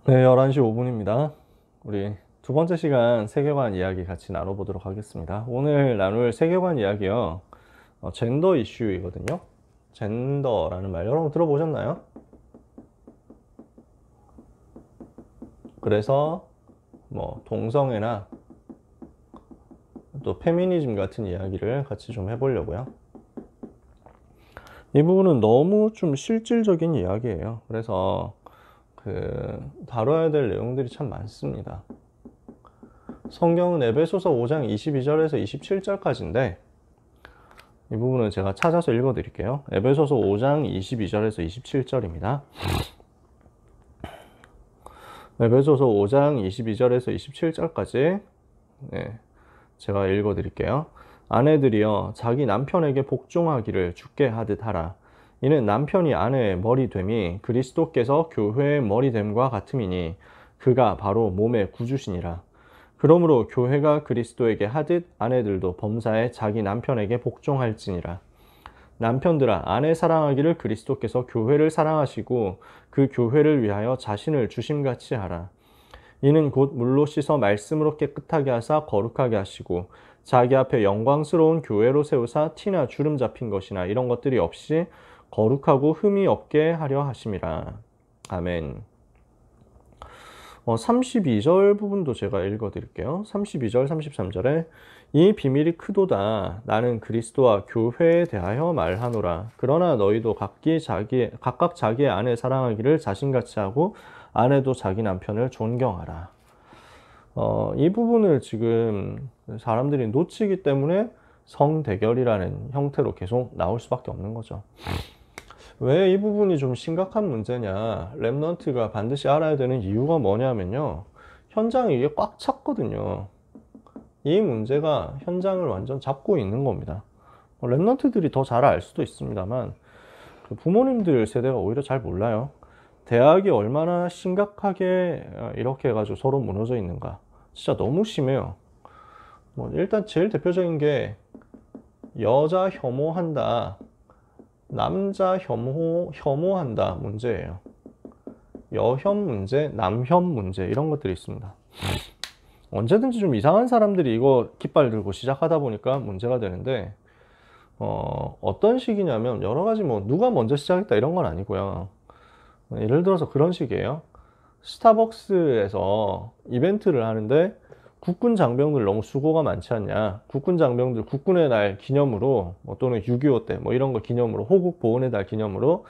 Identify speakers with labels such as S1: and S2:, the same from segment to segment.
S1: 네, 11시 5분입니다. 우리 두 번째 시간 세계관 이야기 같이 나눠보도록 하겠습니다. 오늘 나눌 세계관 이야기요. 젠더 이슈이거든요. 젠더라는 말 여러분 들어보셨나요? 그래서 뭐 동성애나 또 페미니즘 같은 이야기를 같이 좀 해보려고요. 이 부분은 너무 좀 실질적인 이야기예요. 그래서 다뤄야 될 내용들이 참 많습니다. 성경은 에베소서 5장 22절에서 27절까지인데 이 부분은 제가 찾아서 읽어 드릴게요. 에베소서 5장 22절에서 27절입니다. 에베소서 5장 22절에서 27절까지 제가 읽어 드릴게요. 아내들이여 자기 남편에게 복종하기를 주께 하듯 하라. 이는 남편이 아내의 머리됨이 그리스도께서 교회의 머리됨과 같음이니 그가 바로 몸의 구주시니라. 그러므로 교회가 그리스도에게 하듯 아내들도 범사에 자기 남편에게 복종할지니라. 남편들아 아내 사랑하기를 그리스도께서 교회를 사랑하시고 그 교회를 위하여 자신을 주심같이 하라. 이는 곧 물로 씻어 말씀으로 깨끗하게 하사 거룩하게 하시고 자기 앞에 영광스러운 교회로 세우사 티나 주름 잡힌 것이나 이런 것들이 없이 거룩하고 흠이 없게 하려 하심이라. 아멘. 32절 부분도 제가 읽어 드릴게요. 32절, 33절에 이 비밀이 크도다. 나는 그리스도와 교회에 대하여 말하노라. 그러나 너희도 각각 자기의 아내 사랑하기를 자신같이 하고 아내도 자기 남편을 존경하라. 이 부분을 지금 사람들이 놓치기 때문에 성대결이라는 형태로 계속 나올 수밖에 없는 거죠. 왜 이 부분이 좀 심각한 문제냐, 랩넌트가 반드시 알아야 되는 이유가 뭐냐면요, 현장이 이게 꽉 찼거든요. 이 문제가 현장을 완전 잡고 있는 겁니다. 랩넌트들이 더 잘 알 수도 있습니다만 부모님들 세대가 오히려 잘 몰라요. 대학이 얼마나 심각하게 이렇게 해가지고 서로 무너져 있는가. 진짜 너무 심해요. 일단 제일 대표적인 게 여자 혐오한다, 남자 혐오한다 문제예요. 여혐 문제, 남혐 문제 이런 것들이 있습니다. 언제든지 좀 이상한 사람들이 이거 깃발 들고 시작하다 보니까 문제가 되는데 어떤 식이냐면 여러 가지 누가 먼저 시작했다 이런 건 아니고요. 예를 들어서 그런 식이에요. 스타벅스에서 이벤트를 하는데 국군 장병들 너무 수고가 많지 않냐, 국군 장병들 국군의 날 기념으로 또는 6.25 때 이런 거 기념으로, 호국 보훈의 날 기념으로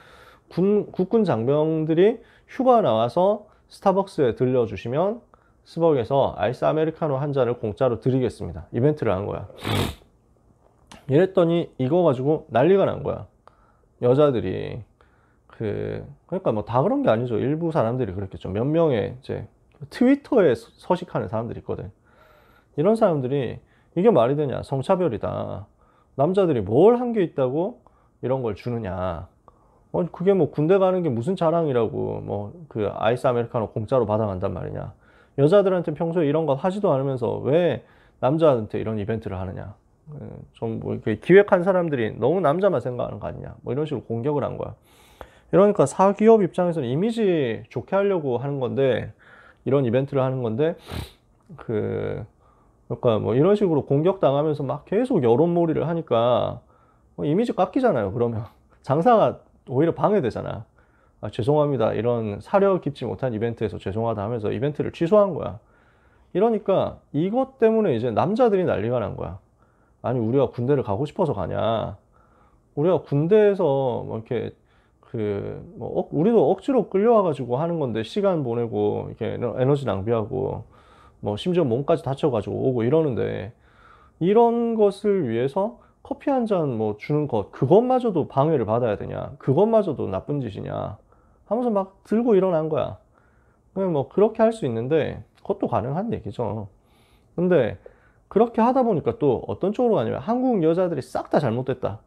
S1: 국군 장병들이 휴가 나와서 스타벅스에 들려주시면 스벅에서 아이스 아메리카노 한 잔을 공짜로 드리겠습니다. 이벤트를 한 거야. 이랬더니 이거 가지고 난리가 난 거야. 여자들이 그러니까 다 그런 게 아니죠. 일부 사람들이 그랬겠죠. 몇 명의 이제 트위터에 서식하는 사람들이 있거든. 이런 사람들이 이게 말이 되냐, 성차별이다, 남자들이 뭘 한 게 있다고 이런 걸 주느냐, 그게 군대 가는 게 무슨 자랑이라고 아이스 아메리카노 공짜로 받아간단 말이냐, 여자들한테 평소에 이런 거 하지도 않으면서 왜 남자한테 이런 이벤트를 하느냐, 좀 이렇게 기획한 사람들이 너무 남자만 생각하는 거 아니냐, 이런 식으로 공격을 한 거야. 이러니까 사기업 입장에서는 이미지 좋게 하려고 하는 건데, 이런 이벤트를 하는 건데 그러니까 이런 식으로 공격당하면서 막 계속 여론몰이를 하니까 이미지 깎이잖아요. 그러면 장사가 오히려 방해되잖아. 죄송합니다, 이런 사려 깊지 못한 이벤트에서 죄송하다 하면서 이벤트를 취소한 거야. 이러니까 이것 때문에 이제 남자들이 난리가 난 거야. 아니 우리가 군대를 가고 싶어서 가냐, 우리가 군대에서 이렇게 우리도 억지로 끌려와가지고 하는 건데 시간 보내고 이렇게 에너지 낭비하고 심지어 몸까지 다쳐가지고 오고 이러는데, 이런 것을 위해서 커피 한 잔 주는 것, 그것마저도 방해를 받아야 되냐, 그것마저도 나쁜 짓이냐 하면서 막 들고 일어난 거야. 그렇게 할 수 있는데 그것도 가능한 얘기죠. 근데 그렇게 하다 보니까 또 어떤 쪽으로 가냐면 한국 여자들이 싹 다 잘못됐다,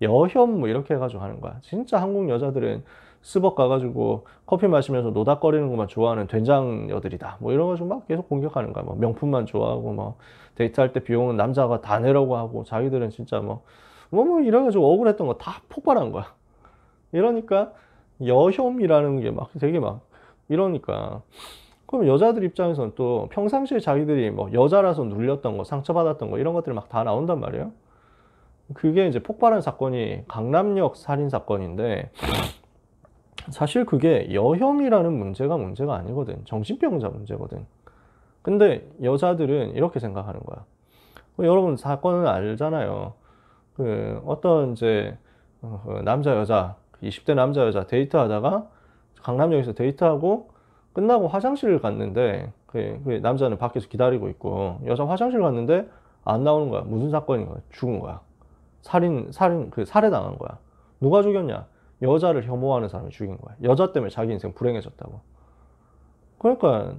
S1: 여혐 이렇게 해가지고 하는 거야. 진짜 한국 여자들은 스벅 가가지고 커피 마시면서 노닥거리는 것만 좋아하는 된장녀들이다 이런 거 좀 막 계속 공격하는 거야. 명품만 좋아하고 데이트할 때 비용은 남자가 다 내라고 하고, 자기들은 진짜 이래가지고 억울했던 거 다 폭발한 거야. 이러니까 여혐이라는 게 되게 이러니까. 그럼 여자들 입장에서는 또 평상시에 자기들이 뭐 여자라서 눌렸던 거, 상처받았던 거 이런 것들이 막 다 나온단 말이에요. 그게 이제 폭발한 사건이 강남역 살인 사건인데 사실 그게 여혐이라는 문제가 아니거든. 정신병자 문제거든. 근데 여자들은 이렇게 생각하는 거야. 여러분 사건은 알잖아요. 그 어떤 이제 남자 여자 20대 남자 여자 데이트하다가 강남역에서 데이트하고 끝나고 화장실을 갔는데 그 남자는 밖에서 기다리고 있고 여자 화장실 갔는데 안 나오는 거야. 무슨 사건인 거야? 죽은 거야. 살해당한 거야. 누가 죽였냐? 여자를 혐오하는 사람이 죽인 거야. 여자 때문에 자기 인생 불행해졌다고. 그러니까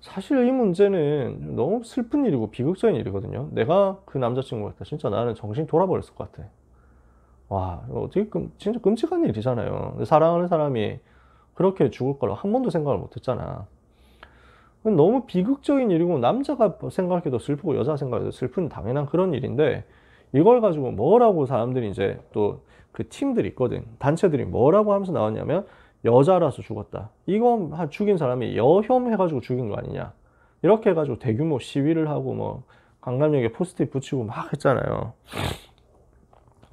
S1: 사실 이 문제는 너무 슬픈 일이고 비극적인 일이거든요. 내가 그 남자친구였다. 진짜 나는 정신 돌아버렸을 것 같아. 와, 이거 어떻게 진짜 끔찍한 일이잖아요. 사랑하는 사람이 그렇게 죽을 거라고 한 번도 생각을 못 했잖아. 너무 비극적인 일이고 남자가 생각해도 슬프고 여자가 생각해도 슬픈 당연한 그런 일인데 이걸 가지고 뭐라고 사람들이 이제 또 그 팀들이 있거든. 단체들이 뭐라고 하면서 나왔냐면 여자라서 죽었다. 이거 죽인 사람이 여혐 해가지고 죽인 거 아니냐. 이렇게 해가지고 대규모 시위를 하고 뭐 강남역에 포스트잇 붙이고 막 했잖아요.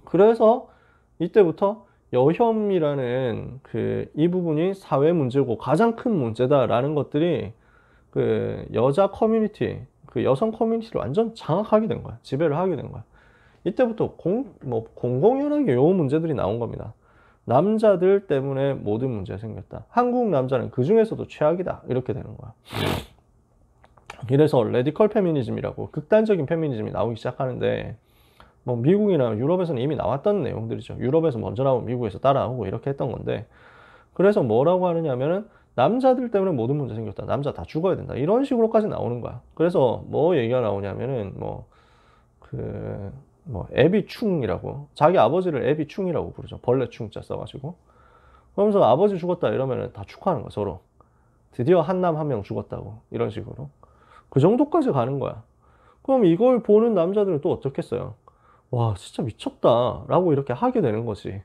S1: 그래서 이때부터 여혐이라는 이 부분이 사회 문제고 가장 큰 문제다라는 것들이 그 여자 커뮤니티, 그 여성 커뮤니티를 완전 장악하게 된 거야. 지배를 하게 된 거야. 이때부터 공공연하게 요 문제들이 나온 겁니다. 남자들 때문에 모든 문제가 생겼다. 한국 남자는 그 중에서도 최악이다. 이렇게 되는 거야. 이래서 레디컬 페미니즘이라고 극단적인 페미니즘이 나오기 시작하는데 뭐 미국이나 유럽에서는 이미 나왔던 내용들이죠. 유럽에서 먼저 나오고 미국에서 따라오고 이렇게 했던 건데 그래서 뭐라고 하느냐면은 남자들 때문에 모든 문제 생겼다. 남자 다 죽어야 된다. 이런 식으로까지 나오는 거야. 그래서 뭐 얘기가 나오냐면은 애비충이라고 자기 아버지를 애비충이라고 부르죠. 벌레 충자 써가지고 그러면서 아버지 죽었다 이러면은 다 축하하는 거야 서로. 드디어 한 남 한 명 죽었다고 이런 식으로 그 정도까지 가는 거야. 그럼 이걸 보는 남자들은 또 어떻겠어요? 와 진짜 미쳤다 라고 이렇게 하게 되는 거지.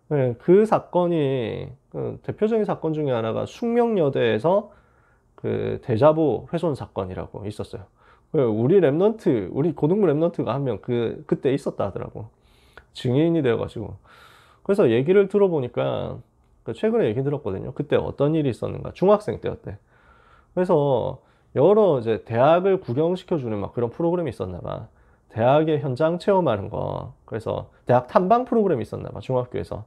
S1: 네, 그 사건이 대표적인 사건 중에 하나가 숙명여대에서 그 대자보 훼손 사건이라고 있었어요. 우리 고등부 랩런트가 한 명 그때 있었다 하더라고. 증인이 되어가지고. 그래서 얘기를 들어보니까 최근에 얘기 들었거든요. 그때 어떤 일이 있었는가. 중학생 때였대. 그래서 여러 이제 대학을 구경시켜주는 막 그런 프로그램이 있었나 봐. 대학의 현장 체험하는 거. 그래서 대학 탐방 프로그램이 있었나 봐. 중학교에서.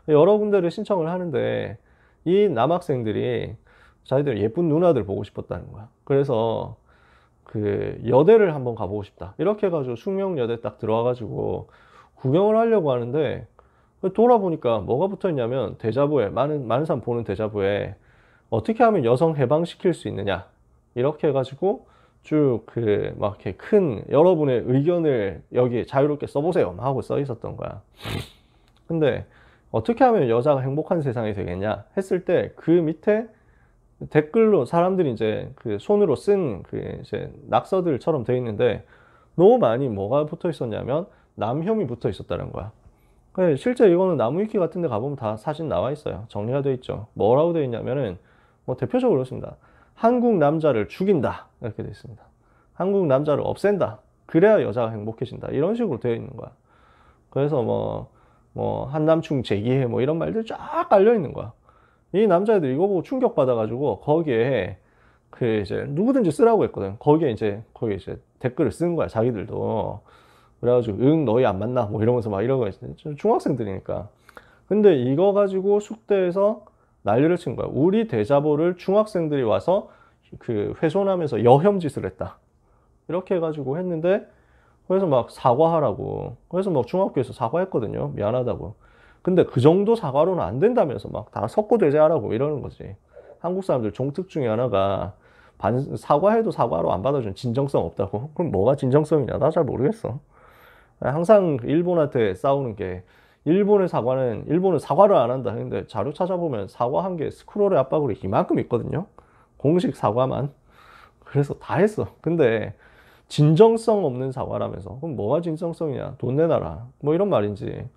S1: 여러 군데를 신청을 하는데 이 남학생들이 자기들 예쁜 누나들 보고 싶었다는 거야. 그래서 그 여대를 한번 가보고 싶다. 이렇게 해가지고 숙명여대 딱 들어와가지고 구경을 하려고 하는데 돌아보니까 뭐가 붙어 있냐면 대자보에 많은 사람 보는 대자보에 어떻게 하면 여성 해방시킬 수 있느냐 이렇게 해가지고 쭉 막 이렇게 큰 여러분의 의견을 여기 자유롭게 써보세요 하고 써 있었던 거야. 근데 어떻게 하면 여자가 행복한 세상이 되겠냐 했을 때 그 밑에 댓글로 사람들이 이제 그 손으로 쓴 이제 낙서들처럼 되어 있는데 너무 많이 뭐가 붙어 있었냐면 남혐이 붙어 있었다는 거야. 실제 이거는 나무위키 같은 데 가보면 다 사진 나와 있어요. 정리가 되어 있죠. 뭐라고 되어 있냐면은 뭐 대표적으로 그렇습니다. 한국 남자를 죽인다 이렇게 되어 있습니다. 한국 남자를 없앤다. 그래야 여자가 행복해진다. 이런 식으로 되어 있는 거야. 그래서 뭐 한남충 제기해 뭐 이런 말들 쫙 깔려 있는 거야. 이 남자애들 이거 보고 충격받아가지고 거기에 이제 누구든지 쓰라고 했거든. 거기에 이제 댓글을 쓴 거야. 자기들도. 그래가지고 응 너희 안 만나 뭐 이러면서 막 이러고 있어. 중학생들이니까. 근데 이거 가지고 숙대에서 난리를 친 거야. 우리 대자보를 중학생들이 와서 훼손하면서 여혐짓을 했다. 이렇게 해가지고 했는데 그래서 막 사과하라고. 그래서 막 중학교에서 사과했거든요. 미안하다고. 근데 그 정도 사과로는 안 된다면서 막 다 석고대죄하라고 이러는 거지. 한국 사람들 종특 중에 하나가 사과해도 사과로 안 받아주는 진정성 없다고? 그럼 뭐가 진정성이냐? 나 잘 모르겠어. 항상 일본한테 싸우는 게 일본은 사과를 안 한다. 근데 자료 찾아보면 사과한 게 스크롤의 압박으로 이만큼 있거든요. 공식 사과만. 그래서 다 했어. 근데 진정성 없는 사과라면서 그럼 뭐가 진정성이냐? 돈 내놔라. 뭐 이런 말인지.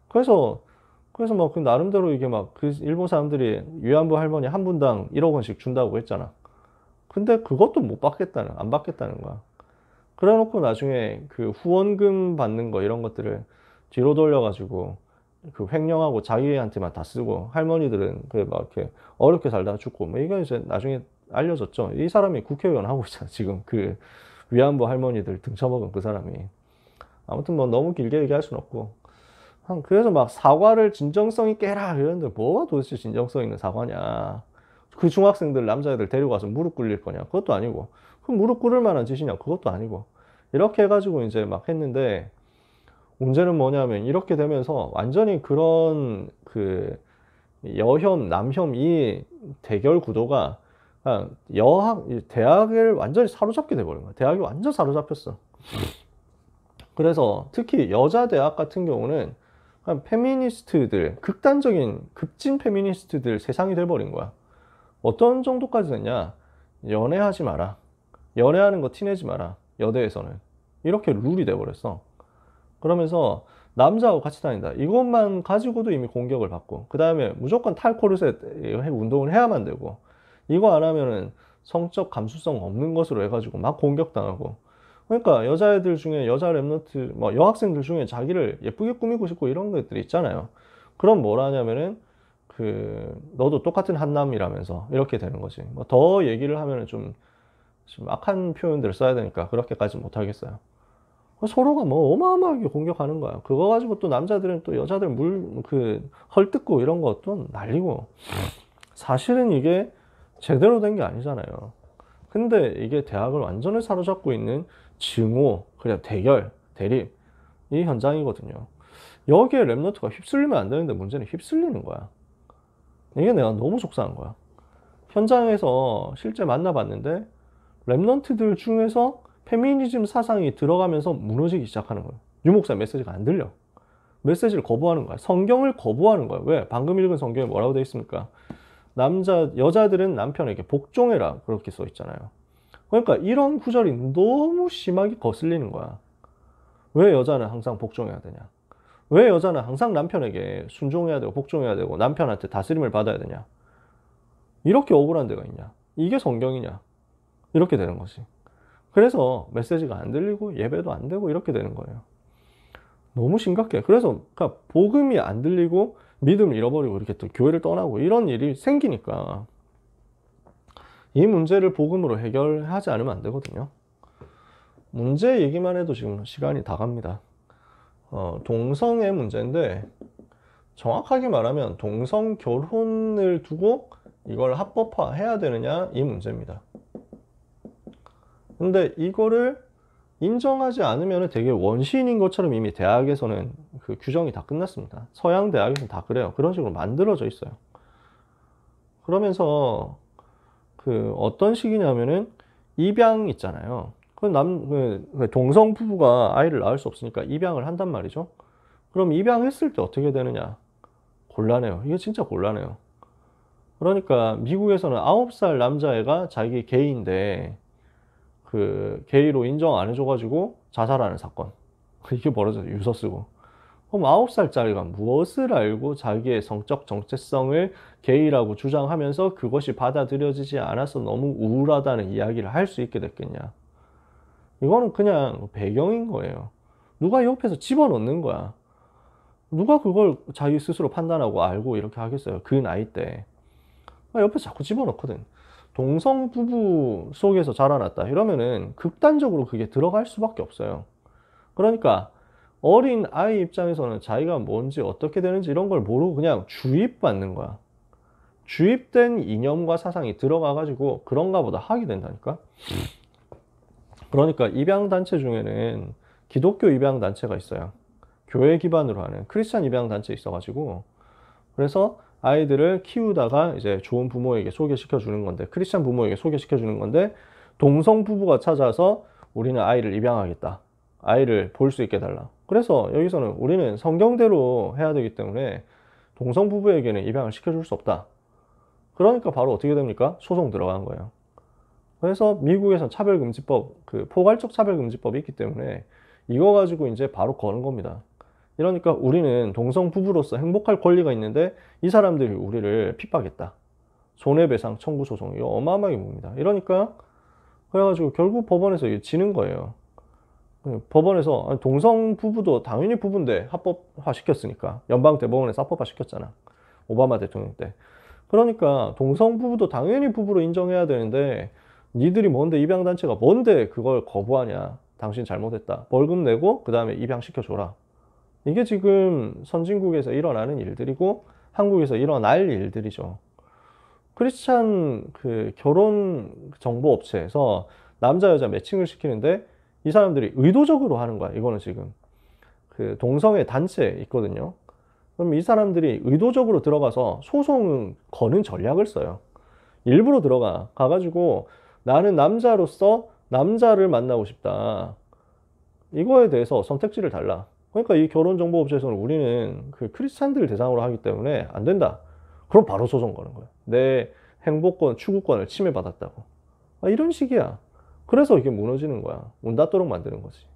S1: 그래서 그래서 막 그 나름대로 이게 막 그 일본 사람들이 위안부 할머니 한 분당 1억 원씩 준다고 했잖아. 근데 그것도 못 받겠다는, 안 받겠다는 거야. 그래 놓고 나중에 그 후원금 받는 거 이런 것들을 뒤로 돌려가지고 그 횡령하고 자기한테만 다 쓰고 할머니들은 그 막 이렇게 어렵게 살다가 죽고 뭐 이거 이제 나중에 알려졌죠. 이 사람이 국회의원 하고 있잖아. 지금 그 위안부 할머니들 등쳐먹은 그 사람이. 아무튼 뭐 너무 길게 얘기할 순 없고. 그래서 막 사과를 진정성 있게 해라 이러는데 뭐가 도대체 진정성 있는 사과냐. 그 중학생들 남자애들 데리고 가서 무릎 꿇릴 거냐. 그것도 아니고. 그 무릎 꿇을 만한 짓이냐. 그것도 아니고. 이렇게 해가지고 이제 막 했는데 문제는 뭐냐면 이렇게 되면서 완전히 그런 그 여혐, 남혐 이 대결 구도가 그냥 대학을 완전히 사로잡게 돼버린 거야. 대학이 완전 사로잡혔어. 그래서 특히 여자 대학 같은 경우는 페미니스트들, 극단적인 급진 페미니스트들 세상이 돼버린 거야. 어떤 정도까지 됐냐? 연애하지 마라. 연애하는 거 티내지 마라. 여대에서는. 이렇게 룰이 돼버렸어. 그러면서 남자하고 같이 다닌다. 이것만 가지고도 이미 공격을 받고, 그 다음에 무조건 탈코르셋 운동을 해야만 되고, 이거 안 하면은 성적 감수성 없는 것으로 해가지고 막 공격당하고. 그러니까 여자애들 중에, 여자 랩런트, 뭐 여학생들 중에 자기를 예쁘게 꾸미고 싶고 이런 것들이 있잖아요. 그럼 뭐라 하냐면은 너도 똑같은 한남이라면서 이렇게 되는 거지. 뭐 더 얘기를 하면은 좀 악한 표현들을 써야 되니까 그렇게까지 못 하겠어요. 서로가 뭐 어마어마하게 공격하는 거야. 그거 가지고 또 남자들은 또 여자들 헐뜯고 이런 것도 날리고. 사실은 이게 제대로 된 게 아니잖아요. 근데 이게 대학을 완전히 사로잡고 있는 증오, 그냥 대결, 대립, 이 현장이거든요. 여기에 랩너트가 휩쓸리면 안 되는데 문제는 휩쓸리는 거야. 이게 내가 너무 속상한 거야. 현장에서 실제 만나봤는데 랩넌트들 중에서 페미니즘 사상이 들어가면서 무너지기 시작하는 거예요. 유목사의 메시지가 안 들려. 메시지를 거부하는 거야. 성경을 거부하는 거야. 왜? 방금 읽은 성경에 뭐라고 되어 있습니까? 여자들은 남편에게 복종해라. 그렇게 써 있잖아요. 그러니까 이런 구절이 너무 심하게 거슬리는 거야. 왜 여자는 항상 복종해야 되냐? 왜 여자는 항상 남편에게 순종해야 되고 복종해야 되고 남편한테 다스림을 받아야 되냐? 이렇게 억울한 데가 있냐? 이게 성경이냐? 이렇게 되는 거지. 그래서 메시지가 안 들리고 예배도 안 되고 이렇게 되는 거예요. 너무 심각해. 그래서 그러니까 복음이 안 들리고 믿음을 잃어버리고 이렇게 또 교회를 떠나고 이런 일이 생기니까 이 문제를 복음으로 해결하지 않으면 안 되거든요. 문제 얘기만 해도 지금 시간이 다 갑니다. 동성애 문제인데 정확하게 말하면 동성 결혼을 두고 이걸 합법화해야 되느냐 이 문제입니다. 근데 이거를 인정하지 않으면 되게 원시인인 것처럼 이미 대학에서는 그 규정이 다 끝났습니다. 서양 대학에서는 다 그래요. 그런 식으로 만들어져 있어요. 그러면서 어떤 식이냐면은 입양 있잖아요. 동성 부부가 아이를 낳을 수 없으니까 입양을 한단 말이죠. 그럼 입양했을 때 어떻게 되느냐? 곤란해요. 이게 진짜 곤란해요. 그러니까 미국에서는 9살 남자애가 자기 게이인데 게이로 인정 안 해줘가지고 자살하는 사건. 이게 벌어져요. 유서 쓰고. 그럼 9살짜리가 무엇을 알고 자기의 성적 정체성을 게이라고 주장하면서 그것이 받아들여지지 않아서 너무 우울하다는 이야기를 할 수 있게 됐겠냐. 이거는 그냥 배경인 거예요. 누가 옆에서 집어넣는 거야. 누가 그걸 자기 스스로 판단하고 알고 이렇게 하겠어요. 그 나이 때. 옆에서 자꾸 집어넣거든. 동성 부부 속에서 자라났다 이러면은 극단적으로 그게 들어갈 수밖에 없어요. 그러니까 어린 아이 입장에서는 자기가 뭔지 어떻게 되는지 이런 걸 모르고 그냥 주입받는 거야. 주입된 이념과 사상이 들어가 가지고 그런가 보다 하게 된다니까. 그러니까 입양단체 중에는 기독교 입양단체가 있어요. 교회 기반으로 하는 크리스찬 입양단체 있어가지고 그래서 아이들을 키우다가 이제 좋은 부모에게 소개시켜 주는 건데, 크리스찬 부모에게 소개시켜 주는 건데, 동성 부부가 찾아서 우리는 아이를 입양하겠다. 아이를 볼 수 있게 해달라. 그래서 여기서는 우리는 성경대로 해야 되기 때문에 동성 부부에게는 입양을 시켜줄 수 없다. 그러니까 바로 어떻게 됩니까? 소송 들어간 거예요. 그래서 미국에선 차별금지법, 포괄적 차별금지법이 있기 때문에 이거 가지고 이제 바로 거는 겁니다. 이러니까 우리는 동성 부부로서 행복할 권리가 있는데 이 사람들이 우리를 핍박했다. 손해배상 청구 소송 이거 어마어마하게 봅니다. 이러니까 그래가지고 결국 법원에서 이게 지는 거예요. 법원에서 동성 부부도 당연히 부부인데 합법화 시켰으니까 연방 대법원에서 합법화 시켰잖아. 오바마 대통령 때. 그러니까 동성 부부도 당연히 부부로 인정해야 되는데 니들이 뭔데 입양단체가 뭔데 그걸 거부하냐. 당신 잘못했다. 벌금 내고 그 다음에 입양시켜줘라. 이게 지금 선진국에서 일어나는 일들이고 한국에서 일어날 일들이죠. 크리스찬 그 결혼 정보 업체에서 남자 여자 매칭을 시키는데 이 사람들이 의도적으로 하는 거야. 이거는 지금 그 동성애 단체 있거든요. 그럼 이 사람들이 의도적으로 들어가서 소송 거는 전략을 써요. 일부러 가가지고 나는 남자로서 남자를 만나고 싶다. 이거에 대해서 선택지를 달라. 그러니까 이 결혼정보업체에서는 우리는 그 크리스찬들 대상으로 하기 때문에 안 된다. 그럼 바로 소송 거는 거야. 내 행복권, 추구권을 침해받았다고. 이런 식이야. 그래서 이게 무너지는 거야. 문 닫도록 만드는 거지.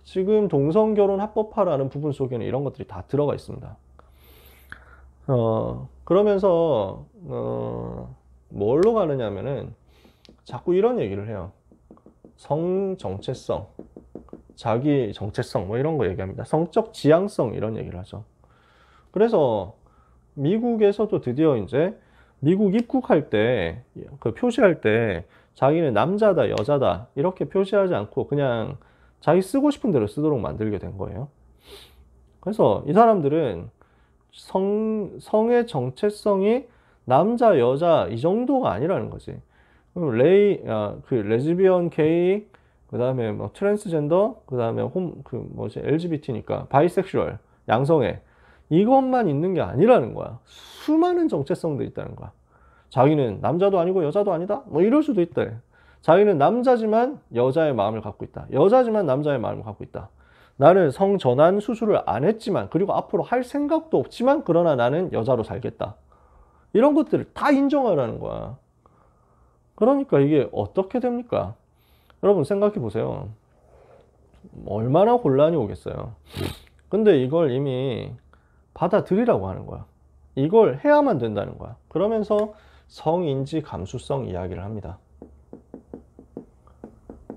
S1: 지금 동성결혼 합법화라는 부분 속에는 이런 것들이 다 들어가 있습니다. 그러면서 뭘로 가느냐면은 자꾸 이런 얘기를 해요. 성 정체성, 자기 정체성 뭐 이런 거 얘기합니다. 성적 지향성 이런 얘기를 하죠. 그래서 미국에서도 드디어 이제 미국 입국할 때 그 표시할 때 자기는 남자다 여자다 이렇게 표시하지 않고 그냥 자기 쓰고 싶은 대로 쓰도록 만들게 된 거예요. 그래서 이 사람들은 성의 정체성이 남자 여자 이 정도가 아니라는 거지. 그 레즈비언, 게이, 그 다음에 뭐 트랜스젠더, 그 다음에 LGBT니까 바이섹슈얼, 양성애 이것만 있는 게 아니라는 거야. 수많은 정체성들이 있다는 거야. 자기는 남자도 아니고 여자도 아니다? 뭐 이럴 수도 있대. 자기는 남자지만 여자의 마음을 갖고 있다. 여자지만 남자의 마음을 갖고 있다. 나는 성전환 수술을 안 했지만 그리고 앞으로 할 생각도 없지만 그러나 나는 여자로 살겠다. 이런 것들을 다 인정하라는 거야. 그러니까 이게 어떻게 됩니까? 여러분 생각해 보세요. 얼마나 혼란이 오겠어요. 근데 이걸 이미 받아들이라고 하는 거야. 이걸 해야만 된다는 거야. 그러면서 성인지 감수성 이야기를 합니다.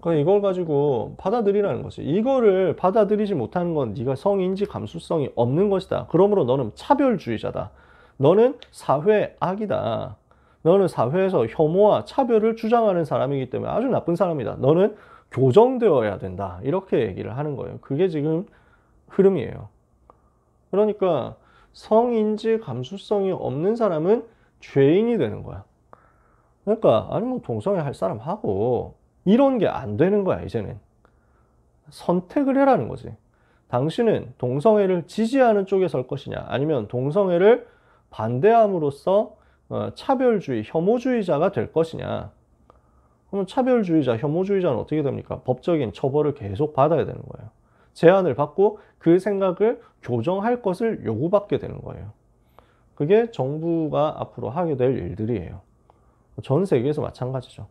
S1: 그러니까 이걸 가지고 받아들이라는 거지. 이거를 받아들이지 못하는 건 네가 성인지 감수성이 없는 것이다. 그러므로 너는 차별주의자다. 너는 사회 악이다. 너는 사회에서 혐오와 차별을 주장하는 사람이기 때문에 아주 나쁜 사람이다. 너는 교정되어야 된다. 이렇게 얘기를 하는 거예요. 그게 지금 흐름이에요. 그러니까 성인지 감수성이 없는 사람은 죄인이 되는 거야. 그러니까 아니 뭐 동성애 할 사람 하고 이런 게 안 되는 거야. 이제는 선택을 해라는 거지. 당신은 동성애를 지지하는 쪽에 설 것이냐 아니면 동성애를 반대함으로써 차별주의, 혐오주의자가 될 것이냐. 그러면 차별주의자, 혐오주의자는 어떻게 됩니까? 법적인 처벌을 계속 받아야 되는 거예요. 제한을 받고 그 생각을 교정할 것을 요구받게 되는 거예요. 그게 정부가 앞으로 하게 될 일들이에요. 전 세계에서 마찬가지죠.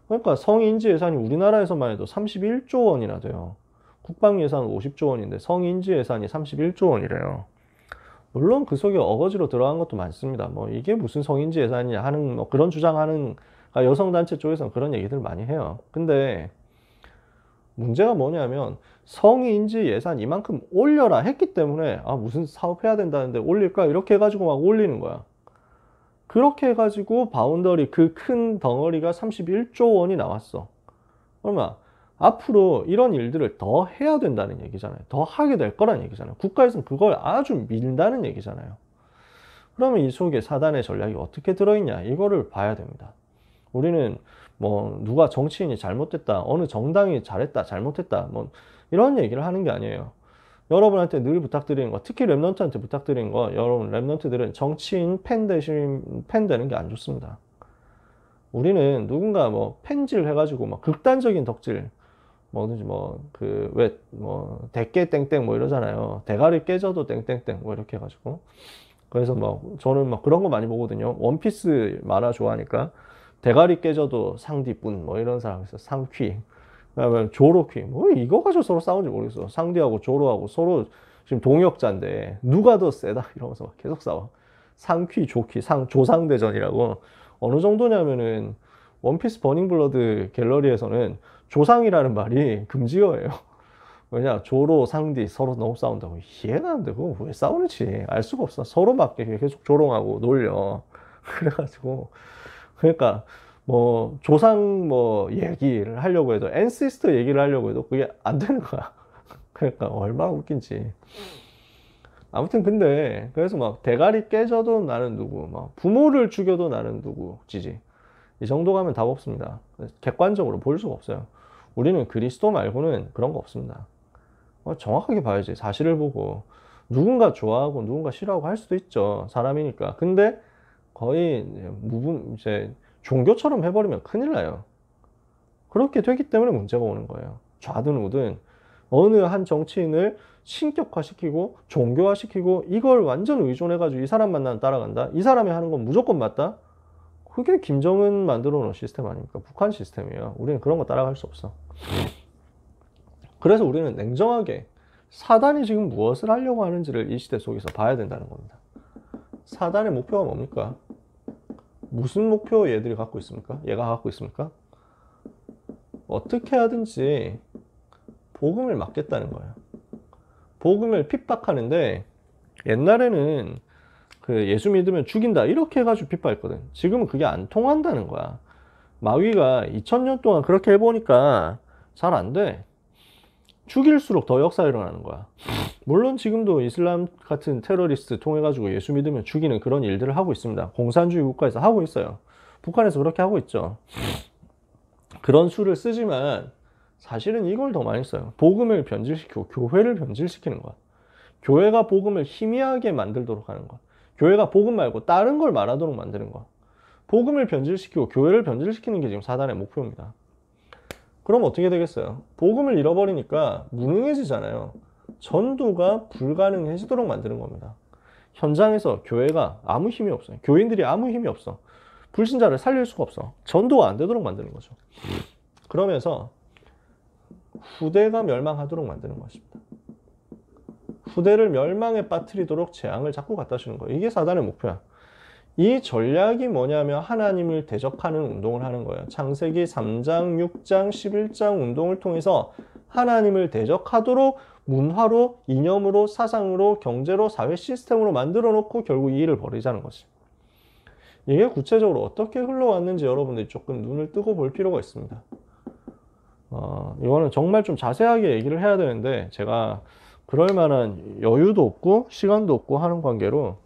S1: 그러니까 성인지 예산이 우리나라에서만 해도 31조 원이나 돼요. 국방 예산은 50조 원인데 성인지 예산이 31조 원이래요. 물론 그 속에 어거지로 들어간 것도 많습니다. 뭐 이게 무슨 성인지 예산이냐 하는 뭐 그런 주장하는 여성단체 쪽에서는 그런 얘기들 많이 해요. 근데 문제가 뭐냐면 성인지 예산 이만큼 올려라 했기 때문에 무슨 사업해야 된다는데 올릴까 이렇게 해가지고 막 올리는 거야. 그렇게 해가지고 바운더리 그 큰 덩어리가 31조 원이 나왔어. 그러면 앞으로 이런 일들을 더 해야 된다는 얘기잖아요. 더 하게 될 거란 얘기잖아요. 국가에서는 그걸 아주 민다는 얘기잖아요. 그러면 이 속에 사단의 전략이 어떻게 들어있냐 이거를 봐야 됩니다. 우리는 뭐 누가 정치인이 잘못됐다, 어느 정당이 잘했다, 잘못했다 뭐 이런 얘기를 하는 게 아니에요. 여러분한테 늘 부탁드리는 거, 특히 랩런트한테 부탁드리는 거, 여러분 랩런트들은 정치인 팬 되는 게 안 좋습니다. 우리는 누군가 뭐 팬질 해가지고 막 극단적인 덕질 뭐든지 대깨 땡땡 뭐 이러잖아요. 대가리 깨져도 땡땡땡 뭐 이렇게 해가지고. 그래서 뭐 저는 막 그런 거 많이 보거든요. 원피스 만화 좋아하니까 대가리 깨져도 상디뿐 뭐 이런 사람 있어. 상퀴. 그다음에 조로퀴. 뭐 이거 가지고 서로 싸우는지 모르겠어. 상대하고 조로하고 서로 지금 동역자인데 누가 더 세다 이러면서 막 계속 싸워. 상퀴, 조퀴, 조상대전이라고. 어느 정도냐면은 원피스 버닝 블러드 갤러리에서는 조상이라는 말이 금지어예요. 왜냐, 조로, 상디 서로 너무 싸운다고. 이해가 안 되고, 왜 싸우는지 알 수가 없어. 서로 막 계속 조롱하고 놀려. 그래가지고, 그러니까, 뭐, 조상 뭐, 얘기를 하려고 해도, 앤시스터 얘기를 하려고 해도 그게 안 되는 거야. 그러니까, 얼마나 웃긴지. 아무튼 근데, 그래서 막, 대가리 깨져도 나는 누구, 막, 부모를 죽여도 나는 누구, 지지. 이 정도 가면 답 없습니다. 객관적으로 볼 수가 없어요. 우리는 그리스도 말고는 그런 거 없습니다. 정확하게 봐야지. 사실을 보고 누군가 좋아하고 누군가 싫어하고 할 수도 있죠. 사람이니까. 근데 거의 이제 종교처럼 해버리면 큰일 나요. 그렇게 되기 때문에 문제가 오는 거예요. 좌든 우든 어느 한 정치인을 신격화시키고 종교화시키고 이걸 완전 의존해가지고 이 사람만 난 따라간다. 이 사람이 하는 건 무조건 맞다. 그게 김정은 만들어 놓은 시스템 아닙니까? 북한 시스템이에요. 우리는 그런 거 따라갈 수 없어. 그래서 우리는 냉정하게 사단이 지금 무엇을 하려고 하는지를 이 시대 속에서 봐야 된다는 겁니다. 사단의 목표가 뭡니까? 무슨 목표 얘들이 갖고 있습니까? 얘가 갖고 있습니까? 어떻게 하든지 복음을 막겠다는 거예요. 복음을 핍박하는데 옛날에는 그 예수 믿으면 죽인다 이렇게 해가지고 핍박했거든. 지금은 그게 안 통한다는 거야. 마귀가 2000년 동안 그렇게 해보니까 잘 안 돼. 죽일수록 더 역사가 일어나는 거야. 물론 지금도 이슬람 같은 테러리스트 통해가지고 예수 믿으면 죽이는 그런 일들을 하고 있습니다. 공산주의 국가에서 하고 있어요. 북한에서 그렇게 하고 있죠. 그런 수를 쓰지만 사실은 이걸 더 많이 써요. 복음을 변질시키고 교회를 변질시키는 거야. 교회가 복음을 희미하게 만들도록 하는 거야. 교회가 복음 말고 다른 걸 말하도록 만드는 거야. 복음을 변질시키고 교회를 변질시키는 게 지금 사단의 목표입니다. 그럼 어떻게 되겠어요? 복음을 잃어버리니까 무능해지잖아요. 전도가 불가능해지도록 만드는 겁니다. 현장에서 교회가 아무 힘이 없어요. 교인들이 아무 힘이 없어. 불신자를 살릴 수가 없어. 전도가 안 되도록 만드는 거죠. 그러면서 후대가 멸망하도록 만드는 것입니다. 후대를 멸망에 빠뜨리도록 재앙을 자꾸 갖다 주는 거예요. 이게 사단의 목표야. 이 전략이 뭐냐면 하나님을 대적하는 운동을 하는 거예요. 창세기 3장, 6장, 11장 운동을 통해서 하나님을 대적하도록 문화로, 이념으로, 사상으로, 경제로, 사회 시스템으로 만들어 놓고 결국 이 일을 벌이자는 거지. 이게 구체적으로 어떻게 흘러왔는지 여러분들이 조금 눈을 뜨고 볼 필요가 있습니다. 이거는 정말 좀 자세하게 얘기를 해야 되는데 제가 그럴 만한 여유도 없고 시간도 없고 하는 관계로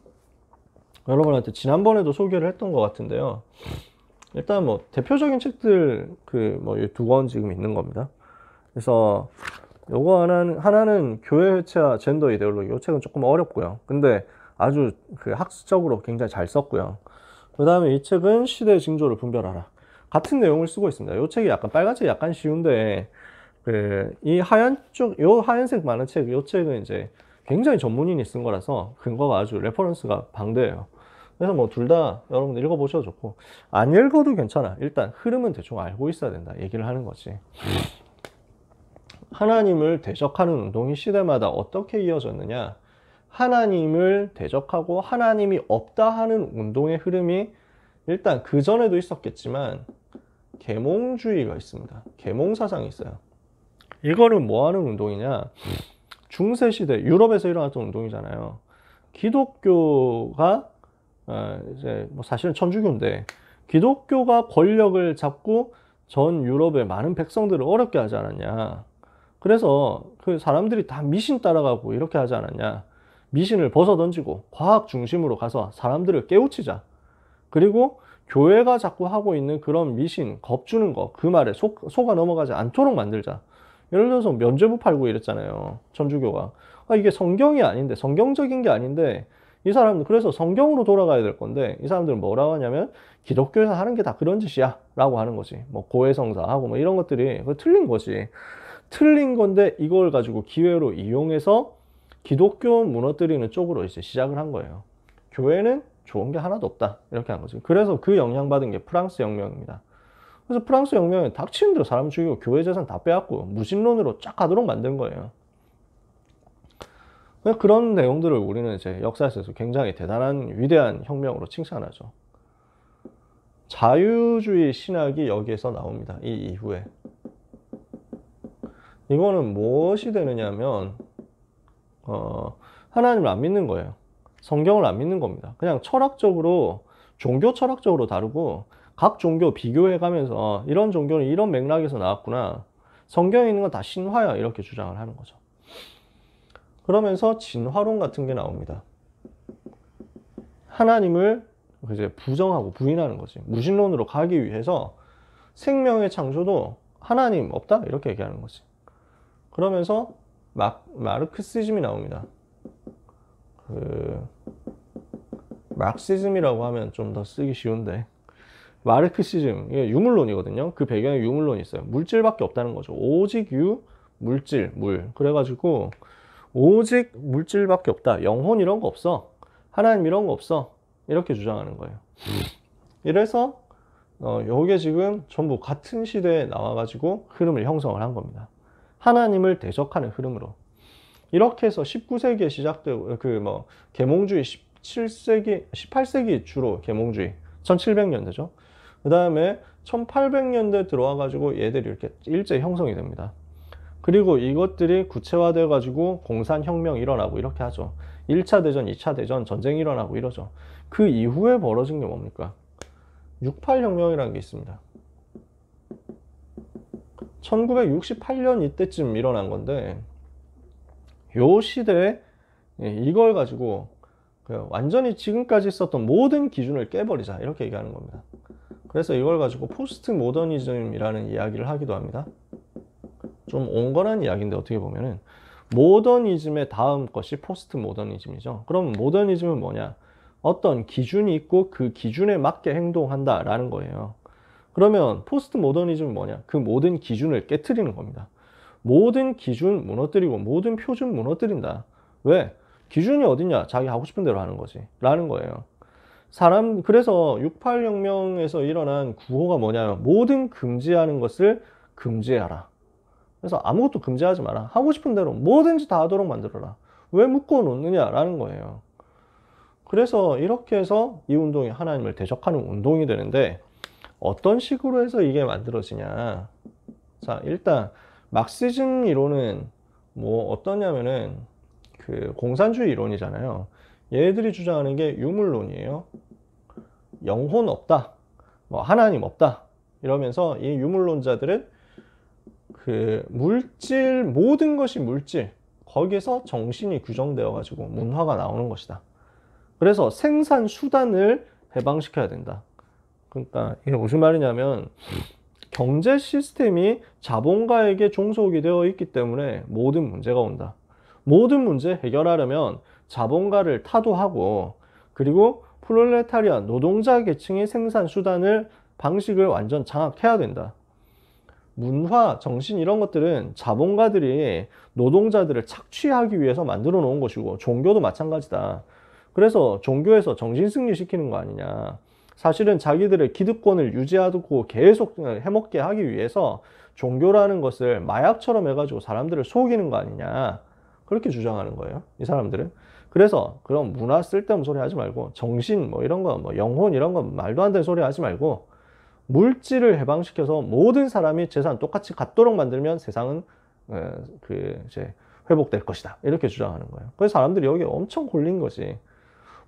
S1: 여러분한테 지난번에도 소개를 했던 것 같은데요. 일단 뭐 대표적인 책들 그 뭐 두 권 지금 있는 겁니다. 그래서 요거 하나는 교회 회체와 젠더 이데올로기. 이 책은 조금 어렵고요. 근데 아주 그 학술적으로 굉장히 잘 썼고요. 그 다음에 이 책은 시대의 징조를 분별하라. 같은 내용을 쓰고 있습니다. 이 책이 약간 빨간색이 약간 쉬운데 이 요 하얀색 많은 책, 이 책은 이제 굉장히 전문인이 쓴 거라서 근거가 아주 레퍼런스가 방대해요. 그래서 뭐 둘 다 여러분 읽어보셔도 좋고 안 읽어도 괜찮아. 일단 흐름은 대충 알고 있어야 된다 얘기를 하는 거지. 하나님을 대적하는 운동이 시대마다 어떻게 이어졌느냐, 하나님을 대적하고 하나님이 없다 하는 운동의 흐름이 일단 그 전에도 있었겠지만 계몽주의가 있습니다. 계몽사상이 있어요. 이거는 뭐 하는 운동이냐, 중세시대 유럽에서 일어났던 운동이잖아요. 기독교가 이제 뭐 사실은 천주교인데 기독교가 권력을 잡고 전 유럽의 많은 백성들을 어렵게 하지 않았냐. 그래서 그 사람들이 다 미신 따라가고 이렇게 하지 않았냐. 미신을 벗어던지고 과학 중심으로 가서 사람들을 깨우치자. 그리고 교회가 자꾸 하고 있는 그런 미신, 겁주는 거, 그 말에 속아 넘어가지 않도록 만들자. 예를 들어서 면죄부 팔고 이랬잖아요. 천주교가. 이게 성경이 아닌데, 성경적인 게 아닌데 이 사람들 그래서 성경으로 돌아가야 될 건데 이 사람들은 뭐라고 하냐면 기독교에서 하는 게 다 그런 짓이야 라고 하는 거지. 뭐 고해성사하고 뭐 이런 것들이 틀린 거지. 틀린 건데 이걸 가지고 기회로 이용해서 기독교 무너뜨리는 쪽으로 이제 시작을 한 거예요. 교회는 좋은 게 하나도 없다 이렇게 한 거지. 그래서 그 영향받은 게 프랑스 혁명입니다. 그래서 프랑스 혁명에 닥치는 대로 사람 죽이고 교회 재산 다 빼앗고 무신론으로 쫙 가도록 만든 거예요. 그런 내용들을 우리는 이제 역사에서 굉장히 대단한 위대한 혁명으로 칭찬하죠. 자유주의 신학이 여기에서 나옵니다. 이 이후에. 이거는 무엇이 되느냐면 하나님을 안 믿는 거예요. 성경을 안 믿는 겁니다. 그냥 철학적으로, 종교 철학적으로 다루고 각 종교 비교해가면서 이런 종교는 이런 맥락에서 나왔구나, 성경에 있는 건 다 신화야, 이렇게 주장을 하는 거죠. 그러면서 진화론 같은 게 나옵니다. 하나님을 이제 부정하고 부인하는 거지. 무신론으로 가기 위해서 생명의 창조도 하나님 없다, 이렇게 얘기하는 거지. 그러면서 마르크시즘이 나옵니다. 막시즘이라고 하면 좀 더 쓰기 쉬운데, 마르크시즘, 이게 유물론이거든요. 그 배경에 유물론이 있어요. 물질밖에 없다는 거죠. 오직 물질, 물. 그래가지고 오직 물질밖에 없다. 영혼 이런 거 없어. 하나님 이런 거 없어. 이렇게 주장하는 거예요. 이래서 요게 지금 전부 같은 시대에 나와가지고 흐름을 형성을 한 겁니다. 하나님을 대적하는 흐름으로. 이렇게 해서 19세기에 시작되고, 계몽주의 17세기, 18세기 주로 계몽주의, 1700년대죠. 그 다음에 1800년대 들어와가지고 얘들이 이렇게 일제 형성이 됩니다. 그리고 이것들이 구체화되어 가지고 공산혁명이 일어나고 이렇게 하죠. 1차 대전, 2차 대전, 전쟁이 일어나고 이러죠. 그 이후에 벌어진 게 뭡니까? 68혁명이라는 게 있습니다. 1968년 이때쯤 일어난 건데, 요 시대에 이걸 가지고 완전히 지금까지 있었던 모든 기준을 깨버리자, 이렇게 얘기하는 겁니다. 그래서 이걸 가지고 포스트 모더니즘이라는 이야기를 하기도 합니다. 좀 온건한 이야기인데, 어떻게 보면은 모더니즘의 다음 것이 포스트 모더니즘이죠. 그럼 모더니즘은 뭐냐? 어떤 기준이 있고 그 기준에 맞게 행동한다 라는 거예요. 그러면 포스트 모더니즘은 뭐냐? 그 모든 기준을 깨트리는 겁니다. 모든 기준 무너뜨리고 모든 표준 무너뜨린다. 왜? 기준이 어딨냐? 자기 하고 싶은 대로 하는 거지 라는 거예요. 그래서 68혁명에서 일어난 구호가 뭐냐면, 모든 금지하는 것을 금지해라. 그래서 아무것도 금지하지 마라. 하고 싶은 대로 뭐든지 다 하도록 만들어라. 왜 묶어 놓느냐라는 거예요. 그래서 이렇게 해서 이 운동이 하나님을 대적하는 운동이 되는데, 어떤 식으로 해서 이게 만들어지냐. 자, 일단 막시즘 이론은 뭐 어떠냐면은 공산주의 이론이잖아요. 얘들이 주장하는 게 유물론이에요. 영혼 없다, 하나님 없다, 이러면서 이 유물론자들은 물질, 모든 것이 물질, 거기에서 정신이 규정되어 가지고 문화가 나오는 것이다. 그래서 생산 수단을 해방시켜야 된다. 그러니까 이게 무슨 말이냐면, 경제 시스템이 자본가에게 종속이 되어 있기 때문에 모든 문제가 온다. 모든 문제 해결하려면 자본가를 타도하고, 그리고 프롤레타리아 노동자 계층의 생산 수단을, 방식을 완전 장악해야 된다. 문화, 정신 이런 것들은 자본가들이 노동자들을 착취하기 위해서 만들어 놓은 것이고, 종교도 마찬가지다. 그래서 종교에서 정신 승리시키는 거 아니냐. 사실은 자기들의 기득권을 유지하고 계속 해먹게 하기 위해서 종교라는 것을 마약처럼 해가지고 사람들을 속이는 거 아니냐. 그렇게 주장하는 거예요, 이 사람들은. 그래서 그런 문화 쓸데없는 소리 하지 말고, 정신 이런 거, 영혼 이런 거 말도 안 되는 소리 하지 말고, 물질을 해방시켜서 모든 사람이 재산 똑같이 갖도록 만들면 세상은 이제 회복될 것이다, 이렇게 주장하는 거예요. 그래서 사람들이 여기에 엄청 홀린 거지.